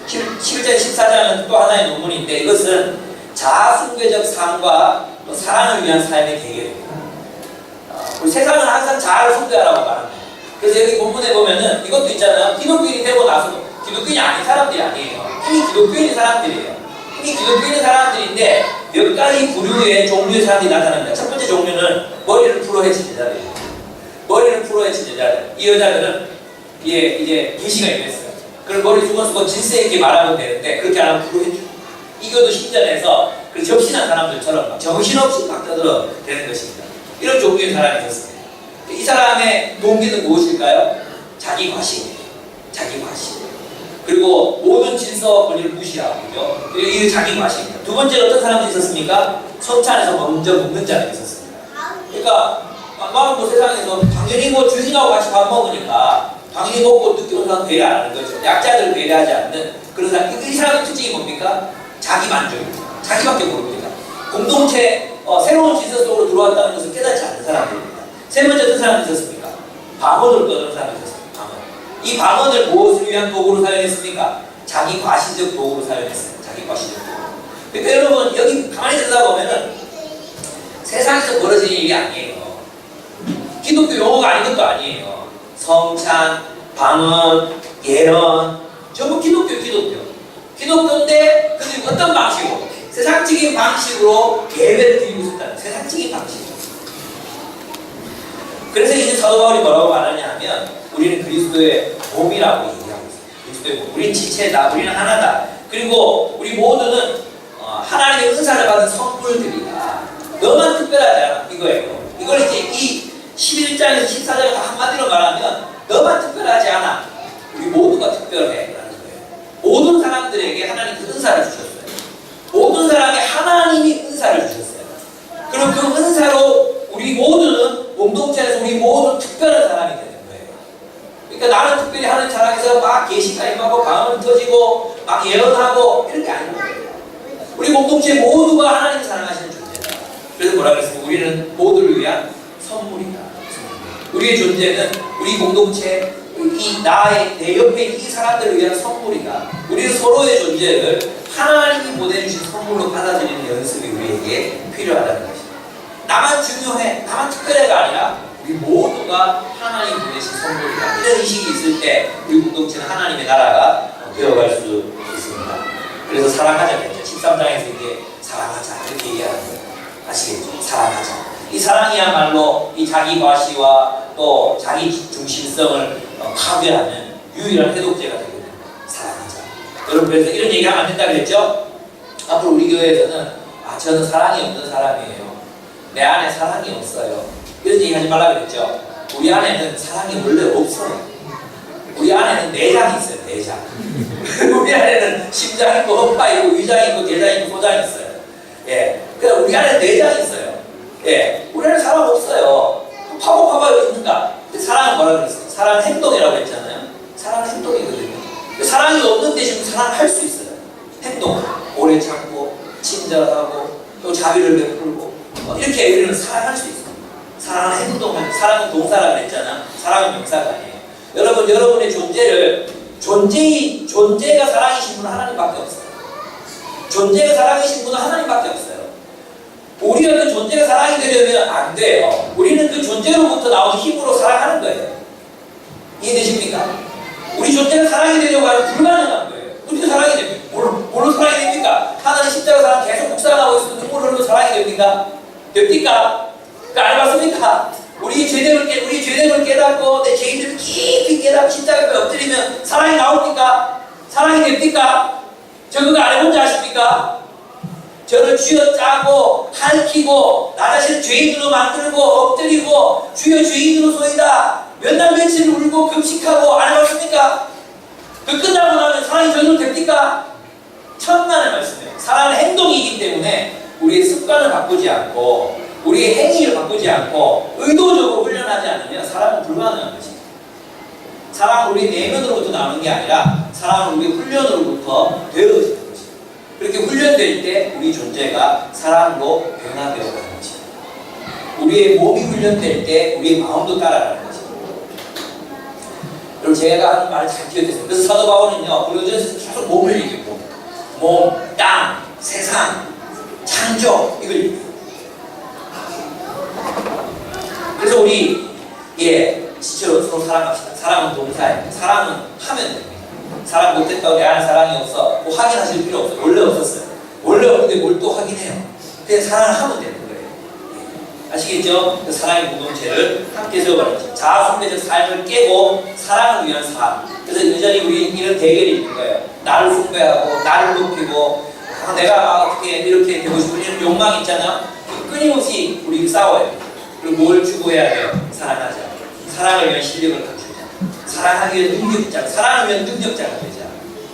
11장 14장은 또 하나의 논문인데 이것은 자아숭배적 삶과 또 사랑을 위한 삶의 대결입니다. 우리 세상은 항상 자아를 숭배하라고 말합니다. 그래서 여기 본문에 보면은 이것도 있잖아요. 기독교인이 되고 나서 기독교인이 아닌 사람들이 아니에요. 이미 기독교인인 사람들이에요. 이미 기독교인인 사람들인데 몇 가지 부류의 종류의 사람들이 나타납니다. 첫 번째 종류는 머리를 풀어헤친 여자들이에요. 머리를 풀어헤친 여자들. 이 여자들은 이제 계시가 임했어요. 그럼 머리 수건수건 질서 있게 말하면 되는데 그렇게 안 하면 풀어헤죠. 이것도 신전에서 그 접신한 사람들처럼 막 정신없이 막 떠들어 되는 것입니다. 이런 종류의 사람이 있었습니다. 이 사람의 동기는 무엇일까요? 자기 과시입니다. 자기 과시. 그리고 모든 질서와 권리를 무시하고, 그죠? 그리고 이 자기 과시입니다. 두 번째로 어떤 사람들이 있었습니까? 성찬에서 먼저 먹는 자들이 있었습니다. 그러니까 뭐 세상에서 당연히 주인하고 같이 밥 먹으니까 당연히 먹고 늦게 온 사람 배려 안 하는 거죠. 약자들을 배려하지 않는 그런 사람. 이 사람의 특징이 뭡니까? 자기 만족입니다. 자기밖에 모릅니다. 공동체 새로운 질서 속으로 들어왔다는 것을 깨닫지 않는 사람들입니다. 세 번째 어떤 사람이 있었습니까? 방언을 떠드는 사람이 있었습니다. 방언. 이 방언을 무엇을 위한 도구로 사용했습니까? 자기 과시적 도구로 사용했어요. 자기 과시적 도구. 그러니까 여러분 여기 가만히 들여다보면은 세상에서 벌어지는 일이 아니에요. 기독교 용어가 아닌 것도 아니에요. 성찬, 방언, 예언 전부 기독교인데 근데 어떤 방식으로? 세상적인 방식으로 예배를 드리고 있었다는 세상적인 방식. 그래서 이제 사도 바울이 뭐라고 말하냐 하면 우리는 그리스도의 몸이라고 얘기하고 있어요. 그리스도의 몸. 우리는 지체다. 우리는 하나다. 그리고 우리 모두는 하나님의 은사를 받은 성물들이다. 너만 특별하지 않아. 이거예요. 이걸 이제 이 11장에서 14장에서 한마디로 말하면 너만 특별하지 않아. 우리 모두가 특별해. 라는 거예요. 모든 사람들에게 하나님께서 은사를 주셨어요. 모든 사람에게 하나님이 은사를 주셨어요. 그럼 그 은사로 우리 모두는 공동체에서 우리 모두 특별한 사람이 되는 거예요. 그러니까 나는 특별히 하는 자랑에서 막 계시가 임하고 방언 터지고 막 예언하고 이런 게 아닌 거예요. 우리 공동체 모두가 하나님을 사랑하시는 존재다. 그래서 뭐라 그랬어요? 우리는 모두를 위한 선물이다. 우리의 존재는 우리 공동체 내 옆에 이 사람들을 위한 선물이다. 우리는 서로의 존재를 하나님이 보내주신 선물로 받아들이는 연습이 우리에게 필요하다는 것입니다. 나만 중요해, 나만 특별해가 아니라 우리 모두가 하나님 보내신 선물이다. 이런 인식이 있을 때 우리 공동체는 하나님의 나라가 되어갈 수 있습니다. 그래서 사랑하자 그랬죠. 13장에서 이게 사랑하자 이렇게 얘기하는 거예요. 아시겠죠? 사랑하자. 이 사랑이야말로 이 자기 과시와 또 자기 중심성을 파괴하는 유일한 해독제가 되거든요. 사랑하자. 여러분 그래서 이런 얘기하면 안 된다 그랬죠? 앞으로 우리 교회에서는 저는 사랑이 없는 사람이에요. 내 안에 사랑이 없어요. 이런 얘기 하지 말라 그랬죠? 우리 안에는 사랑이 원래 없어요. 우리 안에는 내장이 있어요. 내장. 우리 안에는 심장 있고 허파 있고 위장 있고 대장 있고 소장 있어요. 예. 그러니까 우리 안에 내장이 있어요. 예. 우리 안에 사랑 없어요. 파고파고 있는가? 사랑은 뭐라 그랬어요? 사랑은 행동이라고 했잖아요. 사랑은 행동이거든요. 사랑이 없는 대신 사랑을 할 수 있어요. 행동. 오래 참고 친절하고 또 자비를 베풀고 이렇게 우리는 사랑할 수 있어요. 사랑은 행동을, 사랑은 동사라고 했잖아. 사랑은 명사가 아니에요. 여러분, 여러분의 존재가 사랑이신 분은 하나님밖에 없어요. 존재가 사랑이신 분은 하나님밖에 없어요. 우리가 그 존재가 사랑이 되려면 안 돼요. 우리는 그 존재로부터 나온 힘으로 사랑하는 거예요. 이해되십니까? 우리 존재가 사랑이 되려고 하면 불가능한 거예요. 어떻게 사랑이 됩니까? 뭘로 사랑이 됩니까? 하나님 십자가 사랑 계속 묵상하고 있어도 눈물 흘리고 사랑이 됩니까? 됩니까? 안 맞습니까? 우리 죄됨을 깨닫고 내 죄인들을 깊이 깨닫고 십자가에 엎드리면 사랑이 나옵니까? 사랑이 됩니까? 저 그거 안 해본 줄 아십니까? 저를 쥐어짜고 핥히고 나 자신을 죄인으로 만들고 엎드리고 주여 죄인으로소이다 몇 날 며칠 울고 금식하고 안 해봤습니까? 그 끝나고 나면 사랑이 저절로 됩니까? 천만의 말씀이에요. 사랑은 행동이기 때문에 우리의 습관을 바꾸지 않고 우리의 행위를 바꾸지 않고 의도적으로 훈련하지 않으면 사랑은 불가능한 것입니다. 사랑은 우리 내면으로부터 나오는 게 아니라 사랑은 우리 훈련으로부터 되어지는 것입니다. 그렇게 훈련될 때 우리 존재가 사랑으로 변화되어 가는 것입니다. 우리의 몸이 훈련될 때 우리의 마음도 따라가는 것입니다. 여러분 제가 하는 말을 잘 기억해주세요. 그래서 사도 바울은요 고린도전서에서 계속 몸을 얘기하고 몸, 땅, 세상, 창조 이걸 얘기해요. 그래서 우리 실제로 서로 사랑합시다. 사랑은 동사예요. 사랑은 하면 됩니다. 사랑 못했다고 내 안에 사랑이 없어 뭐 확인하실 필요 없어요. 원래 없었어요. 원래 없는데 뭘 또 확인해요. 그냥 사랑을 하면 되는 거예요. 아시겠죠? 그 사랑의 공동체를 함께 세워가는 거죠. 자아숭배적 삶을 깨고 사랑을 위한 삶. 그래서 여전히 우리 이런 대결이 있는 거예요. 나를 숭배하고 나를 높이고 내가 어떻게 이렇게 되고 싶은 이런 욕망이 있잖아. 끊임없이 우리 싸워요. 그리고 뭘 추구해야 돼요? 사랑하자. 사랑을 위한 실력을 갖추자. 사랑하기 위한 능력자. 사랑을 위한 능력자가 되자.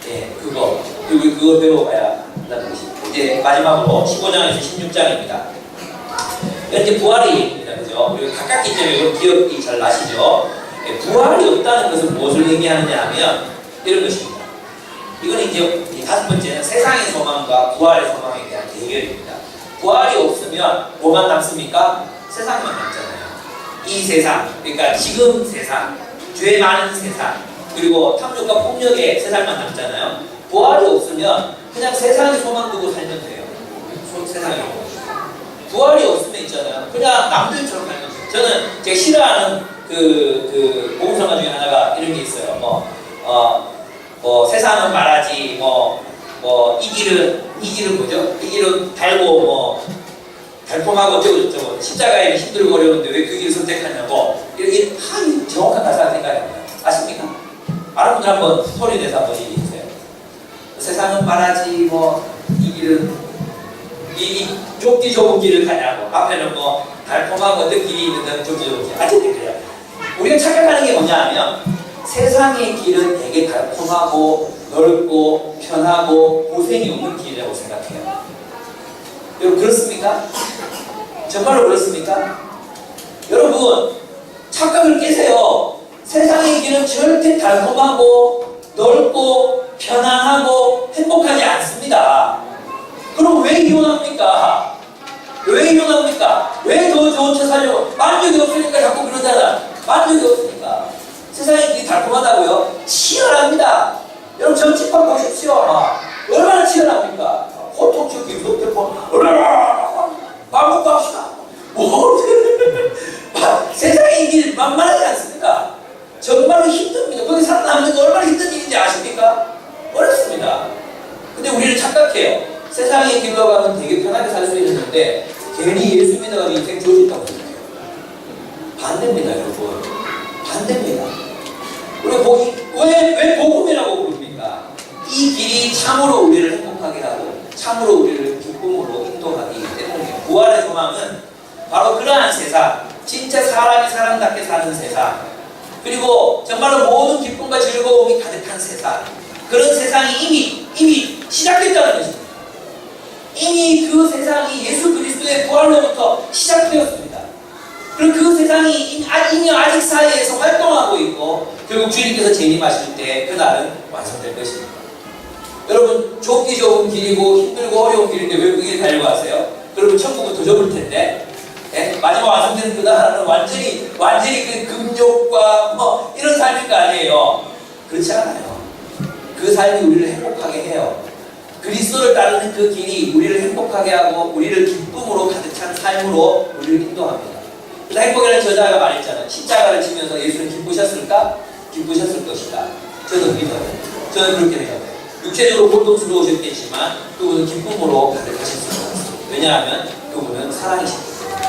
예, 그거. 그리고 그걸 배워가야 한다는 것입니다. 이제 마지막으로 15장에서 16장입니다. 이제 부활의 얘기입니다. 그죠? 그리고 가깝기 때문에 이건 기억이 잘 나시죠? 예, 부활이 없다는 것은 무엇을 의미하느냐 하면 이런 것입니다. 이건 이제 다섯 번째는 세상의 소망과 부활의 소망에 대한 대결입니다. 부활이 없으면 뭐만 남습니까? 세상만 남잖아요. 이 세상, 그러니까 지금 세상, 죄 많은 세상, 그리고 탐욕과 폭력의 세상만 남잖아요. 부활이 없으면 그냥 세상에 소망 두고 살면 돼요. 세상에. 부활이 없으면 있잖아요. 그냥 남들처럼 살면 돼요. 저는 제가 싫어하는 그 복음성가 중에 하나가 이런 게 있어요. 세상은 말하지, 이 길은 뭐죠? 이 길은 달고, 달콤하고 어쩌고 십자가에 힘들고 어려운데 왜 그 길을 선택하냐고. 이렇게 정확한 가사가 생각이 납니다. 아십니까? 아는 분들 한번 소리 내서 한번 이 길은 이 좁디 좁은 길을 가냐고, 앞에는 뭐 달콤하고 어떤 길이 있는 좁디 좁은 길. 어쨌든 그래요. 우리가 착각하는 게 뭐냐 하면 세상의 길은 되게 달콤하고 넓고 편하고 고생이 없는 길이라고 생각해요. 여러분 그렇습니까? 정말로 그렇습니까? 여러분 착각을 깨세요. 세상의 길은 절대 달콤하고 넓고 편안하고 행복하지 않습니다. 그럼 왜 이혼합니까? 왜 이혼합니까? 왜 더 좋은 차 사려고? 만족이 없으니까 자꾸 그러잖아. 만족이 없으니까. 세상의 길이 달콤하다고요? 치열합니다. 여러분 정치판 보십시오. 얼마나 치열합니까? 고통스럽게 무섭고 얼마나 마음먹고 합시다. 세상의 길 만만하지 않습니까? 정말로 힘듭니다. 거기 살아남는 거 얼마나 힘든 일인지 아십니까? 어렵습니다. 근데 우리는 착각해요. 세상의 길로 가면 되게 편하게 살 수 있는데 괜히 예수 믿어가지고 인생 좋아졌다고 생각해요. 반대입니다, 여러분. 반대입니다. 왜 복음이라고 부릅니까? 이 길이 참으로 우리를 행복하게 하고 참으로 우리를 기쁨으로 인도하기 때문이에요. 부활의 소망은 바로 그러한 세상, 진짜 사람이 사람답게 사는 세상, 그리고 정말로 모든 기쁨과 즐거움이 가득한 세상, 그런 세상이 이미 시작됐다는 것입니다. 이미 그 세상이 예수 그리스도의 부활로부터 시작되었습니다. 그리고 그 세상이 이미 아직 사이에서 활동하고 있고 결국 주님께서 재림하실 때 그날은 완성될 것입니다. 여러분 좁기 좁은 길이고 힘들고 어려운 길인데 왜 그 길 가려고 하세요? 그러면 천국은 더 좁을 텐데 마지막 완성되는 그 나라는 완전히 그 금욕과 뭐 이런 삶일 거 아니에요. 그렇지 않아요. 그 삶이 우리를 행복하게 해요. 그리스도를 따르는 그 길이 우리를 행복하게 하고 우리를 기쁨으로 가득 찬 삶으로 우리를 인도합니다. 행복이라는 저자가 말했잖아요. 십자가를 지면서 예수는 기쁘셨을까? 기쁘셨을 것이다. 저는 믿어요. 저는 그렇게 생각해요. 육체적으로 고통스러우셨겠지만 그분은 기쁨으로 가득하셨을 것 같습니다. 왜냐하면 그분은 사랑이시기 때문에.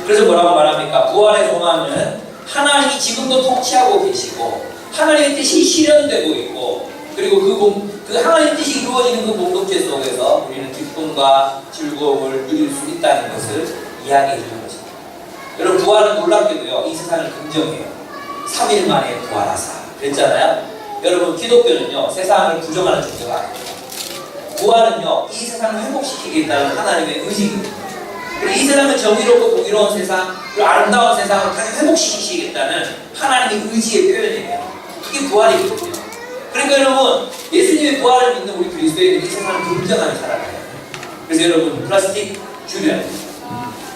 그래서 뭐라고 말합니까? 부활의 소망은 하나님이 지금도 통치하고 계시고 하나님의 뜻이 실현되고 있고 그리고 그 하나님의 뜻이 이루어지는 그 공동체 속에서 우리는 기쁨과 즐거움을 누릴 수 있다는 것을 이야기해 주는 것입니다. 여러분 부활은 놀랍게도요 이 세상을 긍정해요. 3일 만에 부활하사 그랬잖아요. 여러분 기독교는요 세상을 부정하는 종교가 아닙니다. 부활은요 이 세상을 회복시키겠다는 하나님의 의지입니다. 그리고 이 세상은 정의롭고 동의로운 세상 그리고 아름다운 세상을 다시 회복시키시겠다는 하나님의 의지의 표현이에요. 그게 부활이거든요. 그러니까 여러분 예수님의 부활을 믿는 우리 그리스도인들이 이 세상을 긍정하는 사람이에요. 그래서 여러분 플라스틱 줄여야 됩니다.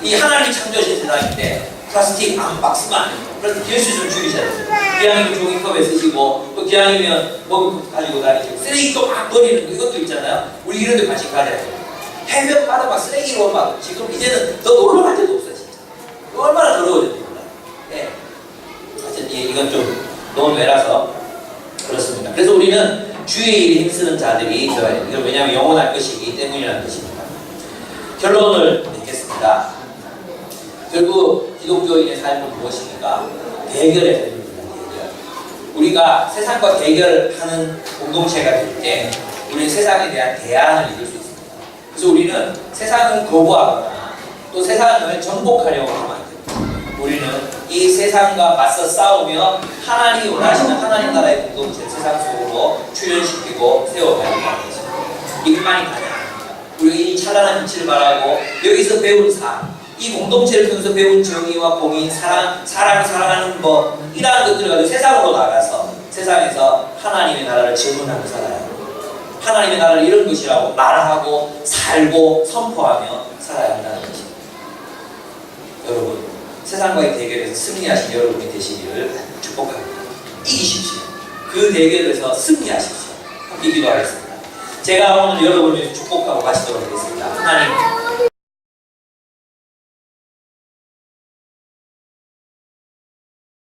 이 하나님이 창조하신 세상인데 플라스틱 막 쓰면 안 돼요. 플라스틱 개수 좀 줄이셔야 돼요. 기왕이면 종이컵에 쓰시고 또 기왕이면 먹을 것 가지고 다니시고 쓰레기도 막 버리는 이것도 있잖아요. 우리 이런 데 관심 가져야 돼요. 해변마다 막 쓰레기로 막 지금 이제는 더 놀러 갈 데도 없어요. 진짜. 얼마나 더러워졌는지 몰라요. 네. 하여튼 이건 좀 너무 외라서 그렇습니다. 그래서 우리는 주의 일에 힘쓰는 자들이 되어야 돼요. 이건 왜냐하면 영원할 것이기 때문이라는 것입니다. 결론을 맺겠습니다. 결국 기독교인의 삶은 무엇입니까? 대결의 삶입니다. 대결. 우리가 세상과 대결하는 공동체가 될 때 우리는 세상에 대한 대안을 이룰 수 있습니다. 그래서 우리는 세상을 거부하거나 또 세상을 정복하려고 하면 안 됩니다. 우리는 이 세상과 맞서 싸우며 하나님이 원하시는 하나님 나라의 공동체를 세상 속으로 출현시키고 세워가야 한다는 것입니다. 이것만이 가능합니다. 우리가 이 찬란한 빛을 바라고 여기서 배운 삶, 이 공동체를 통해서 배운 정의와 공의, 사랑하는 법 이러한 것들을 가지고 세상으로 나가서 세상에서 하나님의 나라를 증언하며 살아야 합니다. 하나님의 나라를 이런 것이라고 말하고 살고 선포하며 살아야 한다는 것입니다. 여러분 세상과의 대결에서 승리하신 여러분이 되시기를 축복합니다. 이기십시오. 그 대결에서 승리하십시오. 함께 기도하겠습니다. 제가 오늘 여러분을 축복하고 마치도록 하겠습니다. 하나님